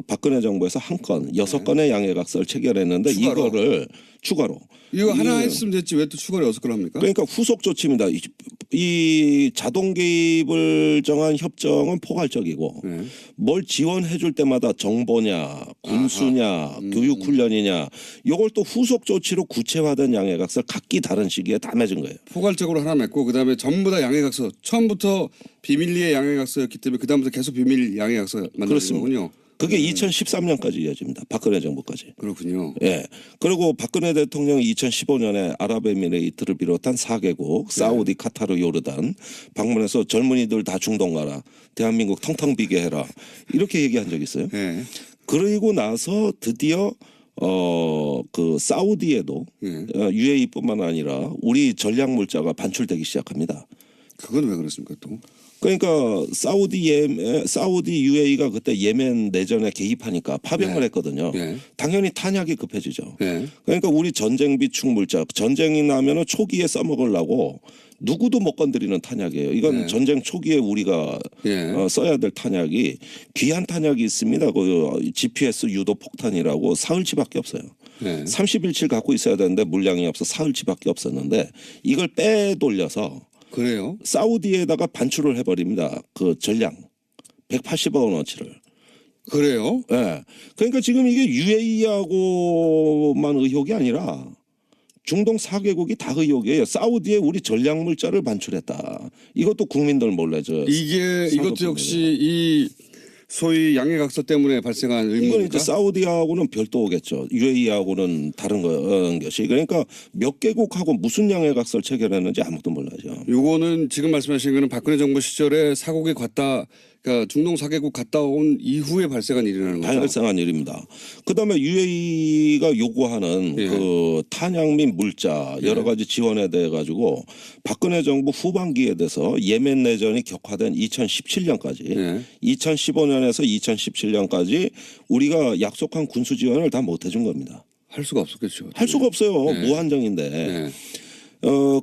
박근혜 정부에서 1건, 6건의 양해각서를 체결했는데 추가로. 이거를 추가로 이거 하나 했으면 됐지 왜 또 추가로 6걸 합니까? 그러니까 후속 조치입니다. 이 자동 개입을 정한 협정은 포괄적이고 네. 뭘 지원해 줄 때마다 정보냐, 군수냐, 교육 훈련이냐 이걸 또 후속 조치로 구체화된 양해각서를 각기 다른 시기에 다 맺은 거예요. 포괄적으로 하나 맺고 그다음에 전부 다 양해각서 처음부터 비밀리에 양해각서였기 때문에 그다음부터 계속 비밀 양해각서 만드는 그렇습니다. 거군요. 그게 2013년까지 이어집니다. 박근혜 정부까지. 그렇군요. 예. 그리고 박근혜 대통령이 2015년에 아랍에미레이트를 비롯한 4개국, 사우디, 카타르, 요르단 방문해서 젊은이들 다 중동 가라. 대한민국 텅텅 비게 해라. 이렇게 얘기한 적이 있어요. 예. 그리고 나서 드디어 그 사우디에도 예. UAE뿐만 아니라 우리 전략 물자가 반출되기 시작합니다. 그건 왜 그렇습니까 또? 그러니까 사우디 UAE가 그때 예멘 내전에 개입하니까 파병을 네. 했거든요. 예. 당연히 탄약이 급해지죠. 예. 그러니까 우리 전쟁 비축 물자 전쟁이 나면은 초기에 써먹으려고 누구도 못 건드리는 탄약이에요. 이건 네. 전쟁 초기에 우리가 예. 써야 될 탄약이 귀한 탄약이 있습니다. 그 GPS 유도 폭탄이라고 사흘치밖에 없어요. 예. 30일치를 갖고 있어야 되는데 물량이 없어 사흘치밖에 없었는데 이걸 빼돌려서 그래요? 사우디에다가 반출을 해버립니다. 그 전량 180억 원어치를. 그래요? 예. 그러니까 지금 이게 UAE하고만 의혹이 아니라 중동 4개국이 다 의혹이에요. 사우디에 우리 전략 물자를 반출했다. 이것도 국민들 몰래 이게 이것도 사법부입니다. 역시 이 소위 양해각서 때문에 발생한 이건 의문입니까? 이제 사우디하고는 별도겠죠. UAE하고는 다른 것이. 그러니까 몇 개국하고 무슨 양해각서를 체결했는지 아무도 몰라요. 요거는 지금 말씀하신 거는 박근혜 정부 시절에 사국에 갔다 그러니까 중동 4개국 갔다 온 이후에 발생한 일이라는 거죠. 발생한 일입니다. 그다음에 UAE가 요구하는 예. 그 탄약 및 물자 여러 가지 지원에 대해 가지고 박근혜 정부 후반기에 돼서 예멘 내전이 격화된 2017년까지 예. 2015년에서 2017년까지 우리가 약속한 군수 지원을 다 못 해준 겁니다. 할 수가 없었겠죠. 할 수가 없어요. 예. 무한정인데. 예.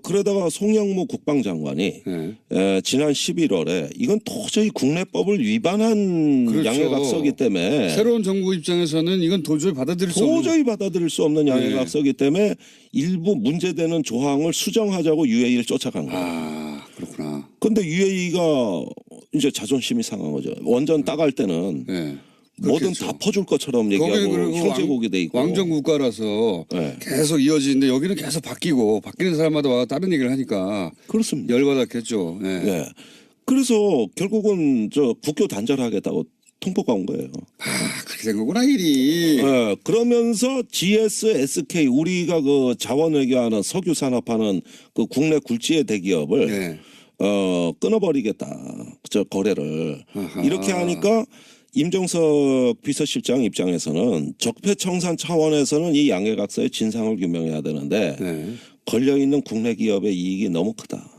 그러다가 송영무 국방장관이 예. 지난 11월에 이건 도저히 국내법을 위반한 그렇죠. 양해각서기 때문에 새로운 정부 입장에서는 이건 도저히 받아들일 수 도저히 받아들일 수 없는 양해각서기 때문에 일부 문제되는 조항을 수정하자고 UAE를 쫓아간 거예요. 아 그렇구나. 그런데 UAE가 이제 자존심이 상한 거죠. 원전 따갈 때는 예. 뭐든 그렇겠죠. 다 퍼줄 것처럼 거기는 얘기하고 그리고 형제국이 돼 있고 왕정 국가라서 네. 계속 이어지는데 여기는 계속 바뀌고 바뀌는 사람마다 와 다른 얘기를 하니까 그렇습니다. 열받았겠죠. 예. 예. 그래서 결국은 저 국교 단절하겠다고 통보가 온 거예요. 아 그렇게 된 거구나 일이. 예. 그러면서 GS, SK 우리가 그 자원 외교하는 석유 산업하는 그 국내 굴지의 대기업을 예. 끊어버리겠다. 저 거래를 아하. 이렇게 하니까 임종석 비서실장 입장에서는 적폐청산 차원에서는 이 양해각서의 진상을 규명해야 되는데 네. 걸려 있는 국내 기업의 이익이 너무 크다.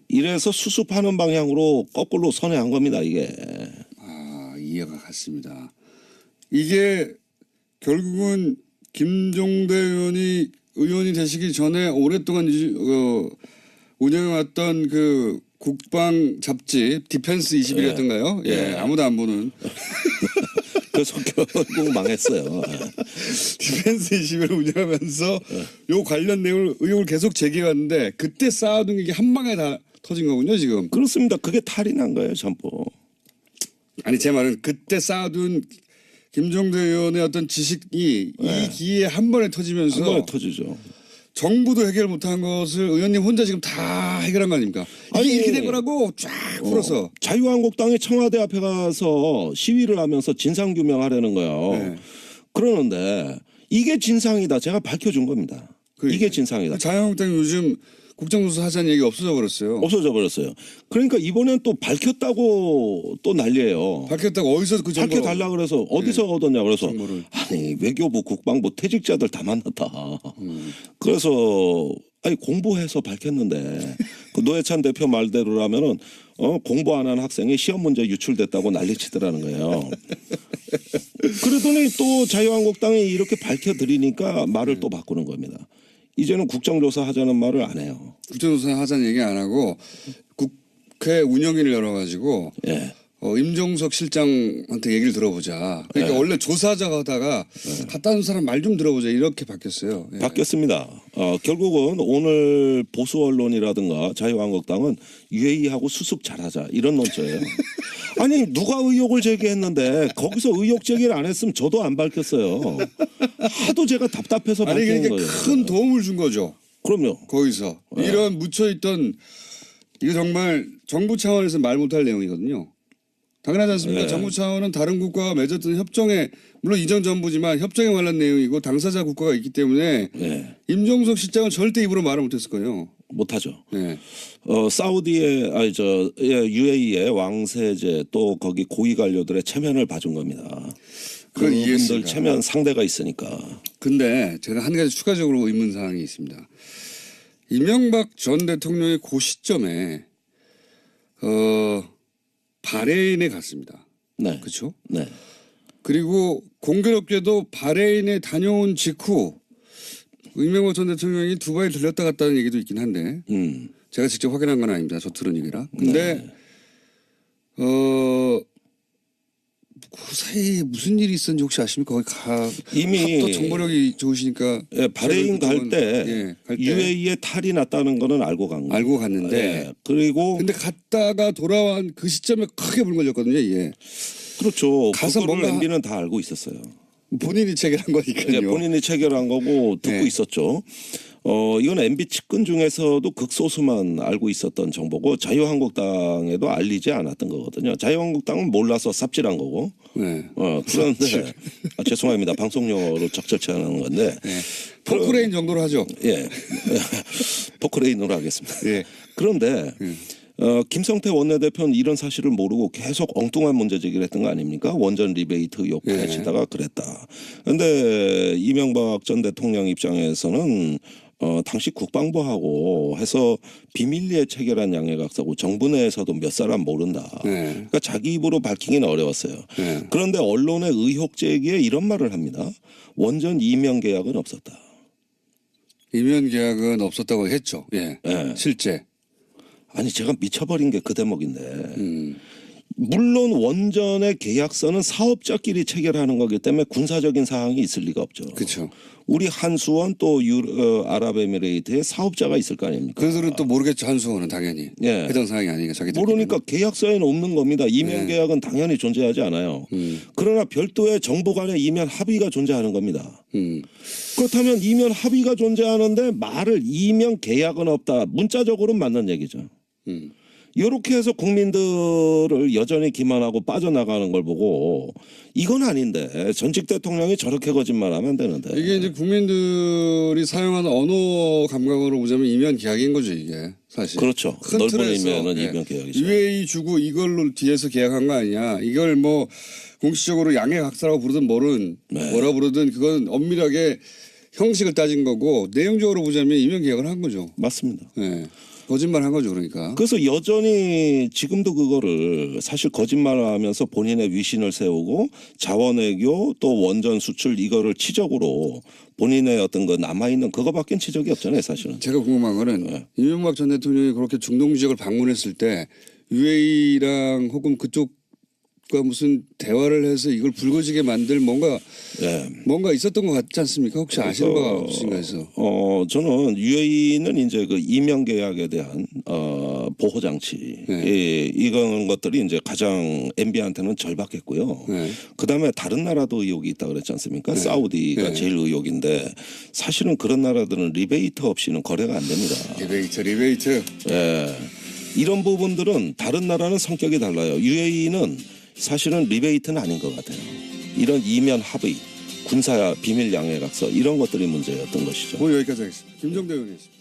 이래서 수습하는 방향으로 거꾸로 선회한 겁니다. 이게. 아 이해가 갔습니다. 이게 결국은 김종대 의원이 되시기 전에 오랫동안 운영해왔던 그 국방 잡지 디펜스 21이었던가요? 예. 아무도 안 보는 그래서 결국 망했어요. 디펜스 21을 운영하면서 요 관련 내용을 의혹을 계속 제기해왔는데 그때 쌓아둔 게 이게 한 방에 다 터진 거군요 지금. 그렇습니다. 그게 탈이 난 거예요, 전부. 아니 제 말은 그때 쌓아둔 김종대 의원의 어떤 지식이 이 기회에 한 번에 터지면서 한 번에 터지죠. 정부도 해결 못한 것을 의원님 혼자 지금 다 해결한 거 아닙니까? 이게 아니, 이렇게 된 거라고 쫙 풀어서. 자유한국당이 청와대 앞에 가서 시위를 하면서 진상규명하려는 거예요. 네. 그러는데 이게 진상이다. 제가 밝혀준 겁니다. 이게 진상이다. 자유한국당이 요즘 국정조사 하자는 얘기 없어져 버렸어요. 없어져 버렸어요. 그러니까 이번엔 또 밝혔다고 또 난리예요. 밝혔다고 어디서 그 정보 밝혀달라 그래서 어디서 얻었냐 그래서 정보를. 아니 외교부 국방부 퇴직자들 다 만났다. 그래서 아니 공부해서 밝혔는데 그 노회찬 대표 말대로라면은 공부 안 한 학생이 시험 문제 유출됐다고 난리치더라는 거예요. 그러더니 또 자유한국당이 이렇게 밝혀드리니까 말을 또 바꾸는 겁니다. 이제는 국정조사 하자는 말을 안 해요. 국정조사 하자는 얘기 안 하고 국회 운영위를 열어가지고 예. 임종석 실장한테 얘기를 들어보자. 그러니까 원래 조사하자고 하다가 갔다 온 사람 말 좀 들어보자 이렇게 바뀌었어요. 예. 바뀌었습니다. 결국은 오늘 보수 언론이라든가 자유한국당은 UAE하고 수습 잘하자 이런 논조예요. 아니 누가 의혹을 제기했는데 거기서 의혹 제기를 안 했으면 저도 안 밝혔어요. 하도 제가 답답해서 아니 밝히는 그러니까 거예요. 큰 도움을 준 거죠. 그럼요. 거기서 이런 묻혀있던 이거 정말 정부 차원에서 말 못할 내용이거든요. 당연하지 않습니까? 네. 정부 차원은 다른 국가와 맺었던 협정에 물론 이전 정부지만 협정에 관련 내용이고 당사자 국가가 있기 때문에 네. 임종석 실장은 절대 입으로 말을 못했을 거예요. 못하죠. 네. 사우디의 UAE의 왕세제 또 거기 고위 관료들의 체면을 봐준 겁니다. 그건 그분들 이해했습니다. 체면 상대가 있으니까. 근데 제가 한 가지 추가적으로 의문 사항이 있습니다. 이명박 전 대통령이 그 시점에 바레인에 갔습니다. 네. 그렇죠? 네. 그리고 공교롭게도 바레인에 다녀온 직후 이명박 전 대통령이 두바이 들렸다 갔다는 얘기도 있긴 한데 제가 직접 확인한 건 아닙니다. 저 들은 얘기라. 근데 그 사이에 무슨 일이 있었는지 혹시 아십니까? 거기 이미 또 정보력이 좋으시니까 예, 바레인 갈 때 갈 때 UAE에 탈이 났다는 거는 알고 간 거예요. 알고 갔는데 예, 그리고 근데 갔다가 돌아온 그 시점에 크게 불 걸렸거든요. 이게 그렇죠. 가서 그거를 뭔가 MB는 다 알고 있었어요. 본인이 체결한 거니까요. 예, 본인이 체결한 거고 듣고 네. 있었죠. 이건 MB 측근 중에서도 극소수만 알고 있었던 정보고 자유한국당에도 알리지 않았던 거거든요. 자유한국당은 몰라서 삽질한 거고. 네. 그런데 죄송합니다. 방송용어로 적절치 않은 건데. 네. 포크레인 정도로 하죠. 예. 포크레인으로 하겠습니다. 예. 그런데 김성태 원내대표는 이런 사실을 모르고 계속 엉뚱한 문제 제기를 했던 거 아닙니까? 원전 리베이트 의혹 파헤치다가 그랬다. 그런데 이명박 전 대통령 입장에서는 당시 국방부하고 해서 비밀리에 체결한 양해각서고 정부 내에서도 몇 사람 모른다. 네. 그러니까 자기 입으로 밝히기는 어려웠어요. 네. 그런데 언론의 의혹 제기에 이런 말을 합니다. 원전 이면 계약은 없었다. 이면 계약은 없었다고 했죠. 예. 예. 실제. 아니 제가 미쳐버린 게 그 대목인데 물론 원전의 계약서는 사업자끼리 체결하는 거기 때문에 군사적인 사항이 있을 리가 없죠. 그렇죠. 우리 한수원 또 아랍에미레이트에 사업자가 있을 거 아닙니까? 그들은 또 모르겠죠. 한수원은 당연히. 예. 해당 사항이 아니니까 자기들. 모르니까 계약서에는 없는 겁니다. 이면 계약은 당연히 존재하지 않아요. 그러나 별도의 정부 간의 이면 합의가 존재하는 겁니다. 그렇다면 이면 합의가 존재하는데 말을 이면 계약은 없다. 문자적으로는 맞는 얘기죠. 이렇게 해서 국민들을 여전히 기만하고 빠져나가는 걸 보고 이건 아닌데 전직 대통령이 저렇게 거짓말하면 안 되는데. 이게 이제 국민들이 사용하는 언어 감각으로 보자면 이면 계약인 거죠 이게 사실. 그렇죠. 큰 넓은 틀에서, 의미에는 예. 이면 계약이죠. UAE 주고 이걸로 뒤에서 계약한 거 아니냐. 이걸 뭐 공식적으로 양해각서라고 부르든 뭐라 부르든 그건 엄밀하게 형식을 따진 거고 내용적으로 보자면 이면 계약을 한 거죠. 맞습니다. 예. 거짓말 한 거죠 그러니까. 그래서 여전히 지금도 그거를 사실 거짓말하면서 본인의 위신을 세우고 자원외교 또 원전 수출 이거를 치적으로 본인의 어떤 거 남아있는 그거밖엔 치적이 없잖아요 사실은. 제가 궁금한 거는 이명박 전 대통령이 그렇게 중동 지역을 방문했을 때 UAE랑 혹은 그쪽과 무슨 대화를 해서 이걸 불거지게 만들 뭔가 있었던 것 같지 않습니까? 혹시 아시는 바가 없으신가 해서. 저는 UAE는 이제 그 이면 계약에 대한 보호 장치 이런 것들이 이제 가장 MB한테는 절박했고요. 그다음에 다른 나라도 의혹이 있다 그랬지 않습니까? 사우디가 제일 의혹인데 사실은 그런 나라들은 리베이트 없이는 거래가 안 됩니다. 리베이트. 예. 이런 부분들은 다른 나라는 성격이 달라요. UAE는 사실은 리베이트는 아닌 것 같아요. 이런 이면 합의 군사 비밀 양해각서 이런 것들이 문제였던 것이죠. 오늘 여기까지 하겠습니다. 김정대 의원이었습니다.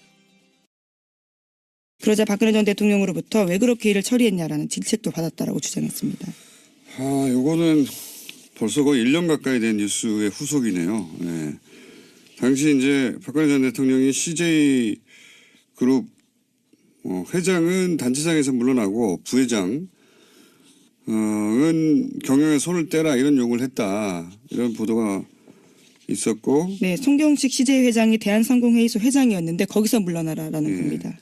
그러자 박근혜 전 대통령으로부터 왜 그렇게 일을 처리했냐라는 질책도 받았다라고 주장했습니다. 요거는 벌써 거의 1년 가까이 된 뉴스의 후속이네요. 네. 당시 이제 박근혜 전 대통령이 CJ 그룹 회장은 단체장에서 물러나고 부회장은 경영에 손을 떼라 이런 요구를 했다. 이런 보도가 있었고. 네, 송경식 CJ 회장이 대한상공회의소 회장이었는데 거기서 물러나라라는 겁니다.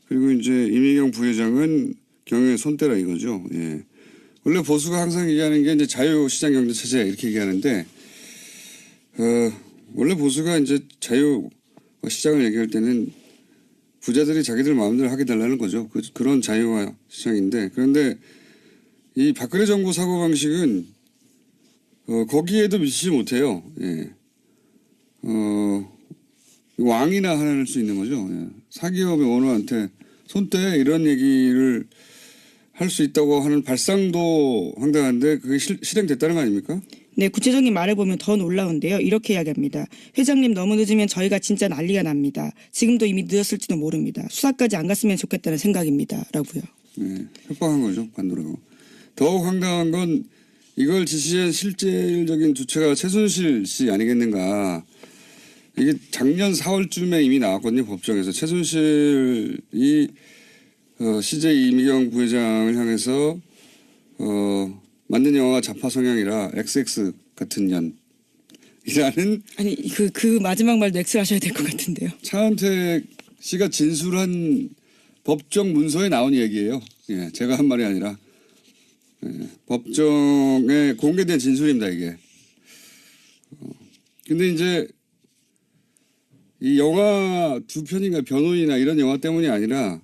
그리고 이제 이미경 부회장은 경영에 손 떼라 이거죠. 예. 원래 보수가 항상 얘기하는 게 이제 자유시장 경제 체제 이렇게 얘기하는데, 원래 보수가 이제 자유 시장을 얘기할 때는 부자들이 자기들 마음대로 하게 달라는 거죠. 그런 자유화 시장인데, 그런데 이 박근혜 정부 사고방식은 거기에도 미치지 못해요. 예. 왕이나 할 수 있는 거죠. 예. 사기업의 오너한테 손떼 이런 얘기를 할 수 있다고 하는 발상도 황당한데 그게 실행됐다는 거 아닙니까? 네, 구체적인 말을 보면 더 놀라운데요. 이렇게 이야기합니다. 회장님 너무 늦으면 저희가 진짜 난리가 납니다. 지금도 이미 늦었을지도 모릅니다. 수사까지 안 갔으면 좋겠다는 생각입니다. 라고요. 네, 협박한 거죠. 관두라고. 더욱 황당한 건 이걸 지시한 실질적인 주체가 최순실 씨 아니겠는가. 이게 작년 4월쯤에 이미 나왔거든요. 법정에서. 최순실이 CJ 이미경 부회장을 향해서 만든 영화가 좌파 성향이라 XX 같은 년이라는 아니 그 마지막 말도 X를 하셔야 될 것 같은데요. 차은택 씨가 진술한 법정 문서에 나온 얘기예요. 예, 제가 한 말이 아니라 법정에 공개된 진술입니다. 이게. 근데 이제 이 영화 두 편인가 변호인이나 이런 영화 때문이 아니라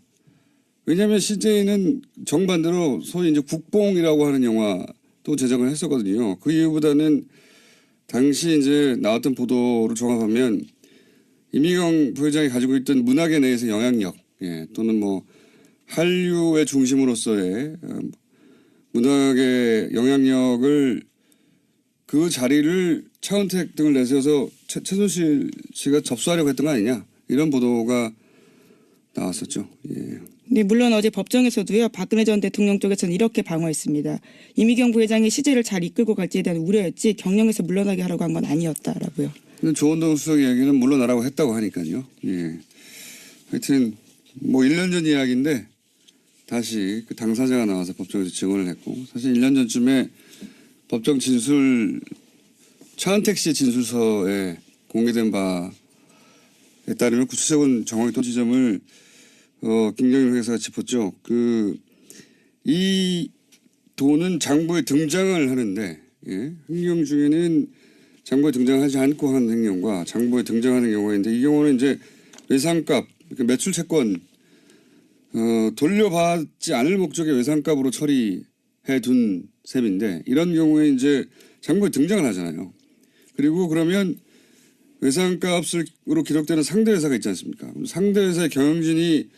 왜냐하면 CJ는 정반대로 소위 이제 국뽕이라고 하는 영화도 제작을 했었거든요. 그 이유보다는 당시 이제 나왔던 보도를 종합하면 이미경 부회장이 가지고 있던 문학에 내에서 영향력, 예, 또는 뭐 한류의 중심으로서의 문학의 영향력을 그 자리를 차은택 등을 내세워서 최순실 씨가 접수하려고 했던 거 아니냐 이런 보도가 나왔었죠. 예. 네, 물론 어제 법정에서도요. 박근혜 전 대통령 쪽에서는 이렇게 방어했습니다. 이미경 부회장이 CJ를 잘 이끌고 갈지에 대한 우려였지 경영에서 물러나게 하려고 한 건 아니었다라고요. 근데 조원동 수석 이야기는 물러나라고 했다고 하니까요. 예. 하여튼 뭐 1년 전 이야기인데 다시 그 당사자가 나와서 법정에서 증언을 했고 사실 1년 전쯤에 법정 진술 차은택 씨의 진술서에 공개된 바에 따르면 구체적인 정황의 또 지점을 김경일 회계사가 짚었죠. 이 돈은 장부에 등장을 하는데, 예, 행령 중에는 장부에 등장하지 않고 하는 행령과 장부에 등장하는 경우가 있는데, 이 경우는 이제 외상값, 그러니까 매출 채권, 돌려받지 않을 목적의 외상값으로 처리해 둔 셈인데, 이런 경우에 이제 장부에 등장을 하잖아요. 그리고 그러면 외상값으로 기록되는 상대 회사가 있지 않습니까? 상대 회사의 경영진이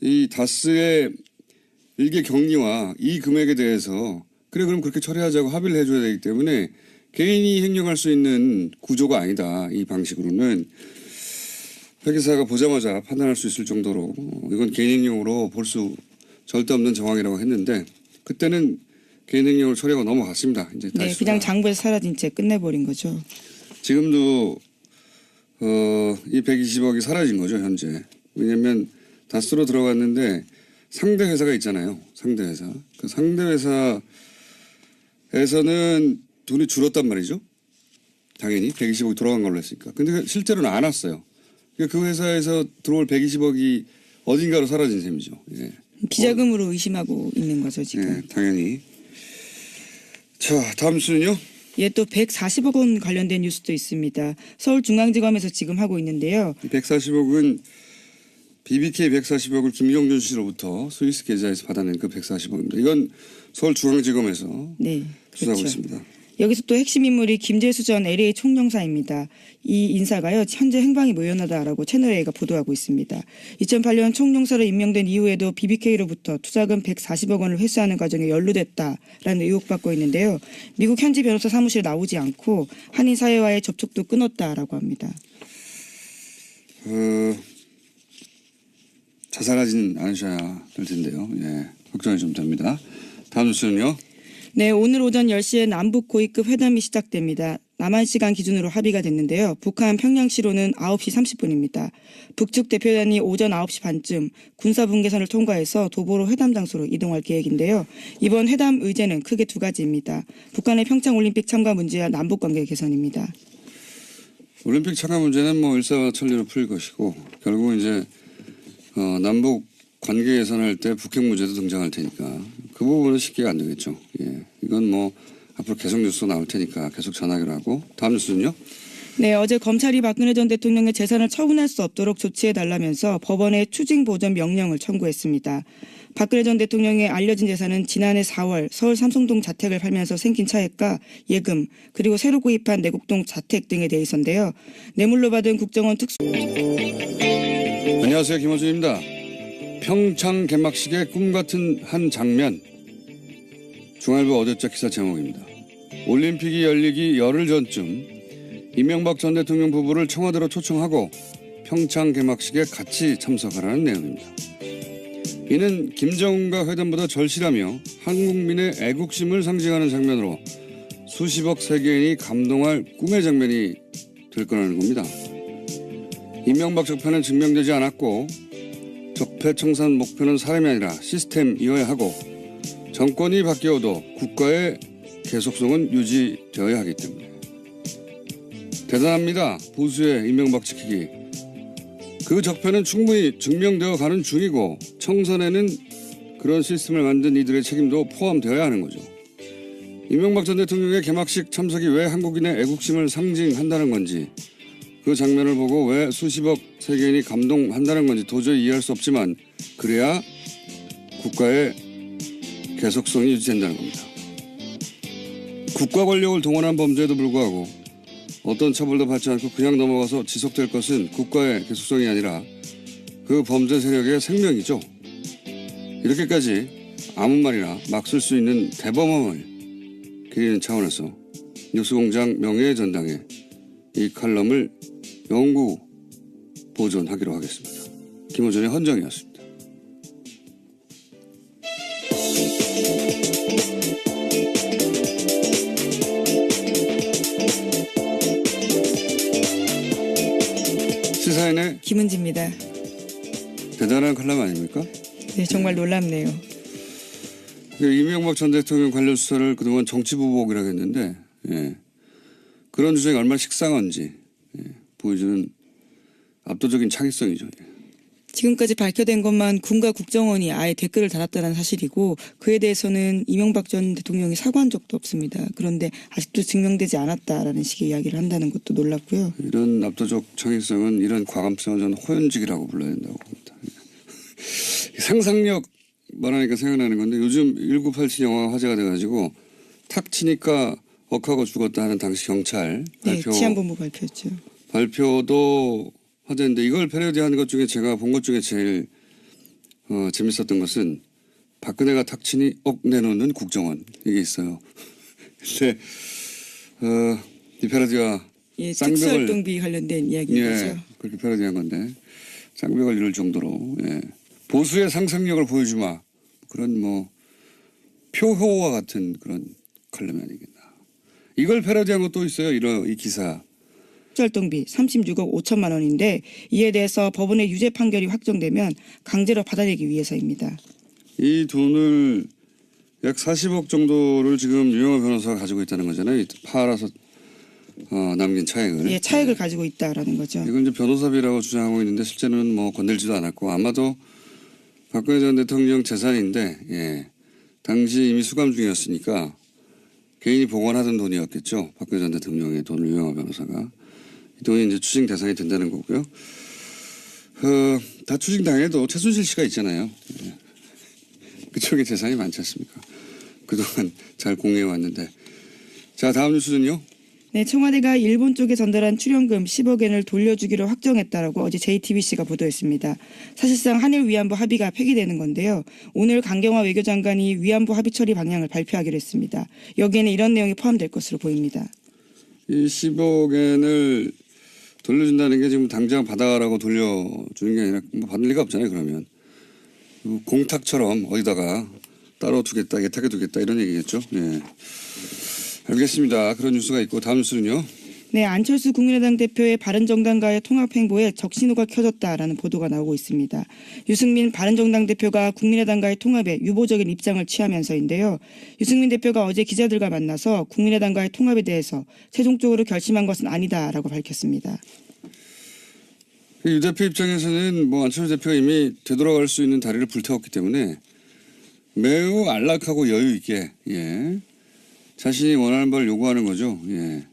이 다스의 일개 격리와 이 금액에 대해서 그래 그럼 그렇게 처리하자고 합의를 해줘야 되기 때문에 개인이 행령할 수 있는 구조가 아니다. 이 방식으로는 회계사가 보자마자 판단할 수 있을 정도로 이건 개인 행령으로 볼 수 절대 없는 정황이라고 했는데 그때는 개인 행령을 처리하고 넘어갔습니다. 이제 네, 그냥 장부에서 사라진 채 끝내버린 거죠. 지금도 이 120억이 사라진 거죠 현재. 왜냐하면 다스로 들어갔는데 상대 회사가 있잖아요. 상대 회사. 그 상대 회사에서는 돈이 줄었단 말이죠. 당연히 120억이 돌아간 걸로 했으니까. 근데 실제로는 안 왔어요. 그 회사에서 들어올 120억이 어딘가로 사라진 셈이죠. 예. 비자금으로 의심하고 있는 거죠 지금. 예, 당연히. 자, 다음 수는요. 예, 또 140억 원 관련된 뉴스도 있습니다. 서울중앙지검에서 지금 하고 있는데요. 140억은 BBK 140억을 김경준 씨로부터 스위스 계좌에서 받아낸 그 140억입니다. 이건 서울중앙지검에서 네, 수사하고 그렇죠. 있습니다. 여기서 또 핵심 인물이 김재수 전 LA 총영사입니다. 이 인사가요, 현재 행방이 묘연하다라고 채널A가 보도하고 있습니다. 2008년 총영사로 임명된 이후에도 BBK로부터 투자금 140억 원을 회수하는 과정에 연루됐다라는 의혹받고 있는데요. 미국 현지 변호사 사무실에 나오지 않고 한인 사회와의 접촉도 끊었다라고 합니다. 자살하진 않으셔야 될 텐데요. 예, 걱정이 좀 됩니다. 다음 뉴스는요. 네, 오늘 오전 10시에 남북 고위급 회담이 시작됩니다. 남한 시간 기준으로 합의가 됐는데요. 북한 평양시로는 9시 30분입니다. 북측 대표단이 오전 9시 반쯤 군사분계선을 통과해서 도보로 회담 장소로 이동할 계획인데요. 이번 회담 의제는 크게 두 가지입니다. 북한의 평창올림픽 참가 문제와 남북관계 개선입니다. 올림픽 참가 문제는 뭐 일사천리로 풀 것이고 결국 이제 남북 관계 개선할 때 북핵 문제도 등장할 테니까 그 부분은 쉽게 안 되겠죠. 예, 이건 뭐 앞으로 계속 뉴스 나올 테니까 계속 전하기로 하고 다음 뉴스는요. 네, 어제 검찰이 박근혜 전 대통령의 재산을 처분할 수 없도록 조치해달라면서 법원에 추징 보전 명령을 청구했습니다. 박근혜 전 대통령의 알려진 재산은 지난해 4월 서울 삼성동 자택을 팔면서 생긴 차액과 예금 그리고 새로 구입한 내곡동 자택 등에 대해서인데요. 뇌물로 받은 국정원 특수... 안녕하세요, 김호준입니다. 평창 개막식의 꿈 같은 한 장면. 중앙일보 어제자 기사 제목입니다. 올림픽이 열리기 열흘 전쯤 이명박 전 대통령 부부를 청와대로 초청하고 평창 개막식에 같이 참석하라는 내용입니다. 이는 김정은과 회담보다 절실하며 한국민의 애국심을 상징하는 장면으로 수십억 세계인이 감동할 꿈의 장면이 될 거라는 겁니다. 이명박 적폐는 증명되지 않았고 적폐 청산 목표는 사람이 아니라 시스템이어야 하고 정권이 바뀌어도 국가의 계속성은 유지되어야 하기 때문에 대단합니다. 보수의 이명박 지키기. 그 적폐는 충분히 증명되어 가는 중이고 청산에는 그런 시스템을 만든 이들의 책임도 포함되어야 하는 거죠. 이명박 전 대통령의 개막식 참석이 왜 한국인의 애국심을 상징한다는 건지 그 장면을 보고 왜 수십억 세계인이 감동한다는 건지 도저히 이해할 수 없지만 그래야 국가의 계속성이 유지된다는 겁니다. 국가 권력을 동원한 범죄에도 불구하고 어떤 처벌도 받지 않고 그냥 넘어가서 지속될 것은 국가의 계속성이 아니라 그 범죄 세력의 생명이죠. 이렇게까지 아무 말이나 막 쓸 수 있는 대범함을 기리는 차원에서 뉴스공장 명예의 전당에 이 칼럼을 영구 보존하기로 하겠습니다. 김호준의 헌정이었습니다. 시사인의 김은지입니다. 대단한 칼럼 아닙니까? 네, 정말 놀랍네요. 이명박 전 대통령 관련 수사를 그동안 정치보복이라고 했는데 예. 그런 주장이 얼마나 식상한지 보여주는 압도적인 창의성이죠. 지금까지 밝혀된 것만 군과 국정원이 아예 댓글을 달았다는 사실이고 그에 대해서는 이명박 전 대통령이 사과한 적도 없습니다. 그런데 아직도 증명되지 않았다라는 식의 이야기를 한다는 것도 놀랍고요. 이런 압도적 창의성은 이런 과감성은 저는 호연직이라고 불러야 된다고 봅니다. 상상력 말하니까 생각나는 건데 요즘 1987 영화가 화제가 돼가지고 탁 치니까 억하고 죽었다 하는 당시 경찰 발표. 네, 치안본부 발표였죠. 발표도 화제인데 이걸 패러디하는 것 중에 제가 본 것 중에 제일 재밌었던 것은 박근혜가 탁 치니 억 내놓는 국정원 이게 있어요. 근데 이 패러디가 예, 쌍벽을 특수활동비 관련된 이야기인 거죠. 예, 그렇게 패러디한 건데 쌍벽을 이룰 정도로 예. 보수의 상상력을 보여주마 그런 뭐 표효와 같은 그런 칼럼이 아니겠나. 이걸 패러디한 것도 있어요. 이 기사. 특수활동비 36억 5천만 원인데 이에 대해서 법원의 유죄 판결이 확정되면 강제로 받아내기 위해서입니다. 이 돈을 약 40억 정도를 지금 유영하 변호사가 가지고 있다는 거잖아요. 팔아서 남긴 차액을. 예, 차액을 가지고 있다라는 거죠. 이건 이제 변호사비라고 주장하고 있는데 실제는 뭐 건들지도 않았고 아마도 박근혜 전 대통령 재산인데 예, 당시 이미 수감 중이었으니까 개인이 보관하던 돈이었겠죠. 박근혜 전 대통령의 돈을 유영하 변호사가. 이 돈이 이제 추징 대상이 된다는 거고요. 다 추징 당해도 최순실 씨가 있잖아요. 예. 그쪽에 재산이 많지 않습니까? 그동안 잘 공유해 왔는데 자, 다음 뉴스는요. 네, 청와대가 일본 쪽에 전달한 출연금 10억 엔을 돌려주기로 확정했다라고 어제 JTBC가 보도했습니다. 사실상 한일 위안부 합의가 폐기되는 건데요. 오늘 강경화 외교장관이 위안부 합의 처리 방향을 발표하기로 했습니다. 여기에는 이런 내용이 포함될 것으로 보입니다. 이 10억 엔을 돌려준다는 게 지금 당장 받아라고 돌려주는 게 아니라 뭐 받을 리가 없잖아요. 그러면 공탁처럼 어디다가 따로 두겠다, 예탁해 두겠다 이런 얘기겠죠. 예. 알겠습니다. 그런 뉴스가 있고 다음 뉴스는요. 네, 안철수 국민의당 대표의 바른정당과의 통합 행보에 적신호가 켜졌다라는 보도가 나오고 있습니다. 유승민 바른정당 대표가 국민의당과의 통합에 유보적인 입장을 취하면서인데요. 유승민 대표가 어제 기자들과 만나서 국민의당과의 통합에 대해서 최종적으로 결심한 것은 아니다라고 밝혔습니다. 유 대표 입장에서는 뭐 안철수 대표가 이미 되돌아갈 수 있는 다리를 불태웠기 때문에 매우 안락하고 여유 있게 예. 자신이 원하는 바를 요구하는 거죠. 예.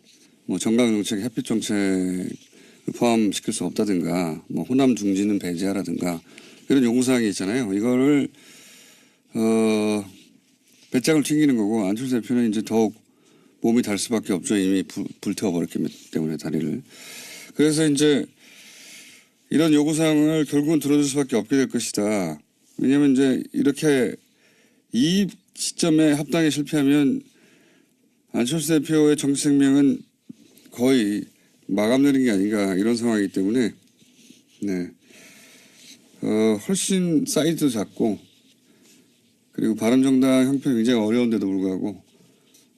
뭐 정강정책, 햇빛정책을 포함시킬 수 없다든가, 뭐 호남 중진은 배제하라든가 이런 요구사항이 있잖아요. 이거를 배짱을 튕기는 거고 안철수 대표는 이제 더욱 몸이 달 수밖에 없죠. 이미 불태워버렸기 때문에 다리를. 그래서 이제 이런 요구사항을 결국은 들어줄 수밖에 없게 될 것이다. 왜냐하면 이제 이렇게 이 시점에 합당에 실패하면 안철수 대표의 정치 생명은 거의 마감되는 게 아닌가 이런 상황이기 때문에 네. 훨씬 사이즈도 작고 그리고 바른정당 형편이 굉장히 어려운데도 불구하고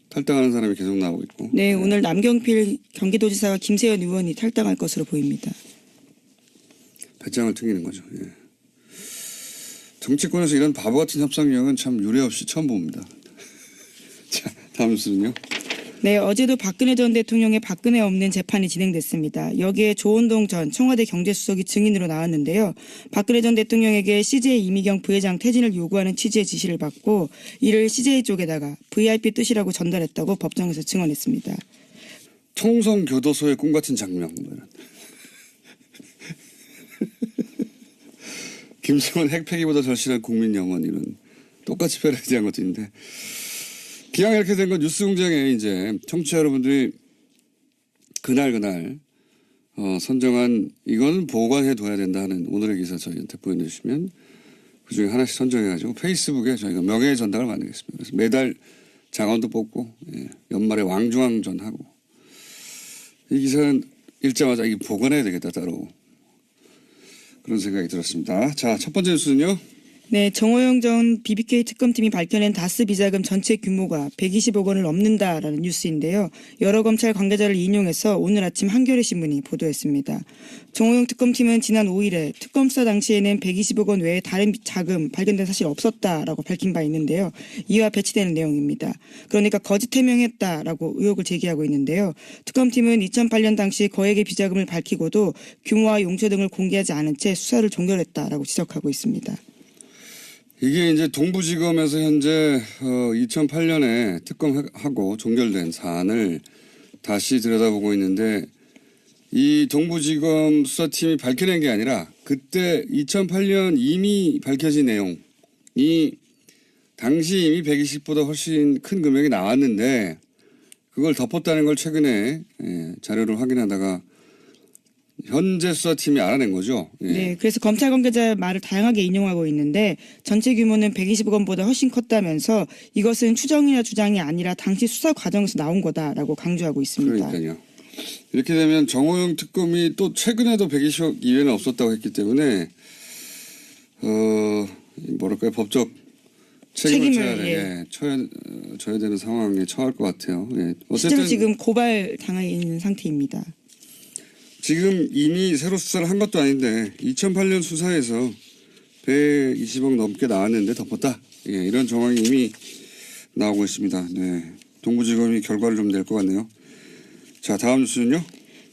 탈당하는 사람이 계속 나오고 있고 네, 오늘 남경필 경기도지사와 김세연 의원이 탈당할 것으로 보입니다. 배짱을 튕기는 거죠. 예. 정치권에서 이런 바보 같은 협상력은 참 유례 없이 처음 봅니다. 자, 다음 뉴스는요. 네, 어제도 박근혜 전 대통령의 박근혜 없는 재판이 진행됐습니다. 여기에 조원동 전 청와대 경제수석이 증인으로 나왔는데요. 박근혜 전 대통령에게 CJ 이미경 부회장 퇴진을 요구하는 취지의 지시를 받고 이를 CJ 쪽에다가 VIP 뜻이라고 전달했다고 법정에서 증언했습니다. 청송교도소의 꿈 같은 장면. 김정은 핵폐기보다 절실한 국민 영원 이런 똑같이 패러디한 것도 있는데 기왕 이렇게 된 건 뉴스공장에 이제 청취자 여러분들이 그날 선정한 이거는 보관해둬야 된다 하는 오늘의 기사 저희한테 보내주시면 그중에 하나씩 선정해가지고 페이스북에 저희가 명예의 전당을 만들겠습니다. 그래서 매달 장원도 뽑고 예, 연말에 왕중왕전하고 이 기사는 읽자마자 이게 보관해야 되겠다 따로 그런 생각이 들었습니다. 자, 첫 번째 뉴스는요. 네, 정호영 전 BBK 특검팀이 밝혀낸 다스 비자금 전체 규모가 120억 원을 넘는다라는 뉴스인데요. 여러 검찰 관계자를 인용해서 오늘 아침 한겨레 신문이 보도했습니다. 정호영 특검팀은 지난 5일에 특검 수사 당시에는 120억 원 외에 다른 자금 발견된 사실이 없었다라고 밝힌 바 있는데요. 이와 배치되는 내용입니다. 그러니까 거짓 해명했다라고 의혹을 제기하고 있는데요. 특검팀은 2008년 당시 거액의 비자금을 밝히고도 규모와 용처 등을 공개하지 않은 채 수사를 종결했다라고 지적하고 있습니다. 이게 이제 동부지검에서 현재 2008년에 특검하고 종결된 사안을 다시 들여다보고 있는데 이 동부지검 수사팀이 밝혀낸 게 아니라 그때 2008년 이미 밝혀진 내용이 당시 이미 120보다 훨씬 큰 금액이 나왔는데 그걸 덮었다는 걸 최근에 자료를 확인하다가 현재 수사팀이 알아낸 거죠. 예. 네, 그래서 검찰 관계자 말을 다양하게 인용하고 있는데 전체 규모는 120억 원보다 훨씬 컸다면서 이것은 추정이나 주장이 아니라 당시 수사 과정에서 나온 거다라고 강조하고 있습니다. 그러니까요. 이렇게 되면 정호영 특검이 또 최근에도 120억 이외는 없었다고 했기 때문에 뭐랄까요 법적 책임을 져야 되는 상황에 처할 것 같아요. 예. 실제로 지금 고발 당해 있는 상태입니다. 지금 이미 새로 수사를 한 것도 아닌데 2008년 수사에서 120억 넘게 나왔는데 덮었다. 예, 이런 정황이 이미 나오고 있습니다. 네, 동부지검이 결과를 좀 낼 것 같네요. 자, 다음 뉴스는요.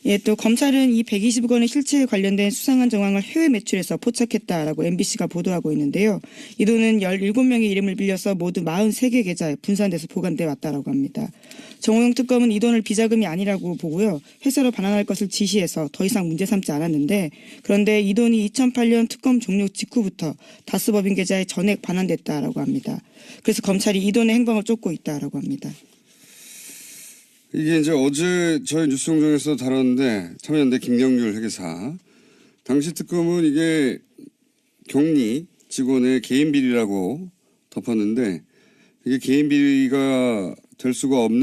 예, 또 검찰은 이 120억 원의 실체에 관련된 수상한 정황을 해외 매출에서 포착했다라고 MBC가 보도하고 있는데요. 이 돈은 17명의 이름을 빌려서 모두 43개 계좌에 분산돼서 보관돼 왔다라고 합니다. 정호영 특검은 이 돈을 비자금이 아니라고 보고요. 회사로 반환할 것을 지시해서 더 이상 문제 삼지 않았는데 그런데 이 돈이 2008년 특검 종료 직후부터 다스법인 계좌에 전액 반환됐다라고 합니다. 그래서 검찰이 이 돈의 행방을 쫓고 있다라고 합니다. 이게 이제 어제 저희 뉴스공장에서 다뤘는데 참여연대 김경률 회계사 당시 특검은 이게 격리 직원의 개인 비리라고 덮었는데 이게 개인 비리가 될 수가 없는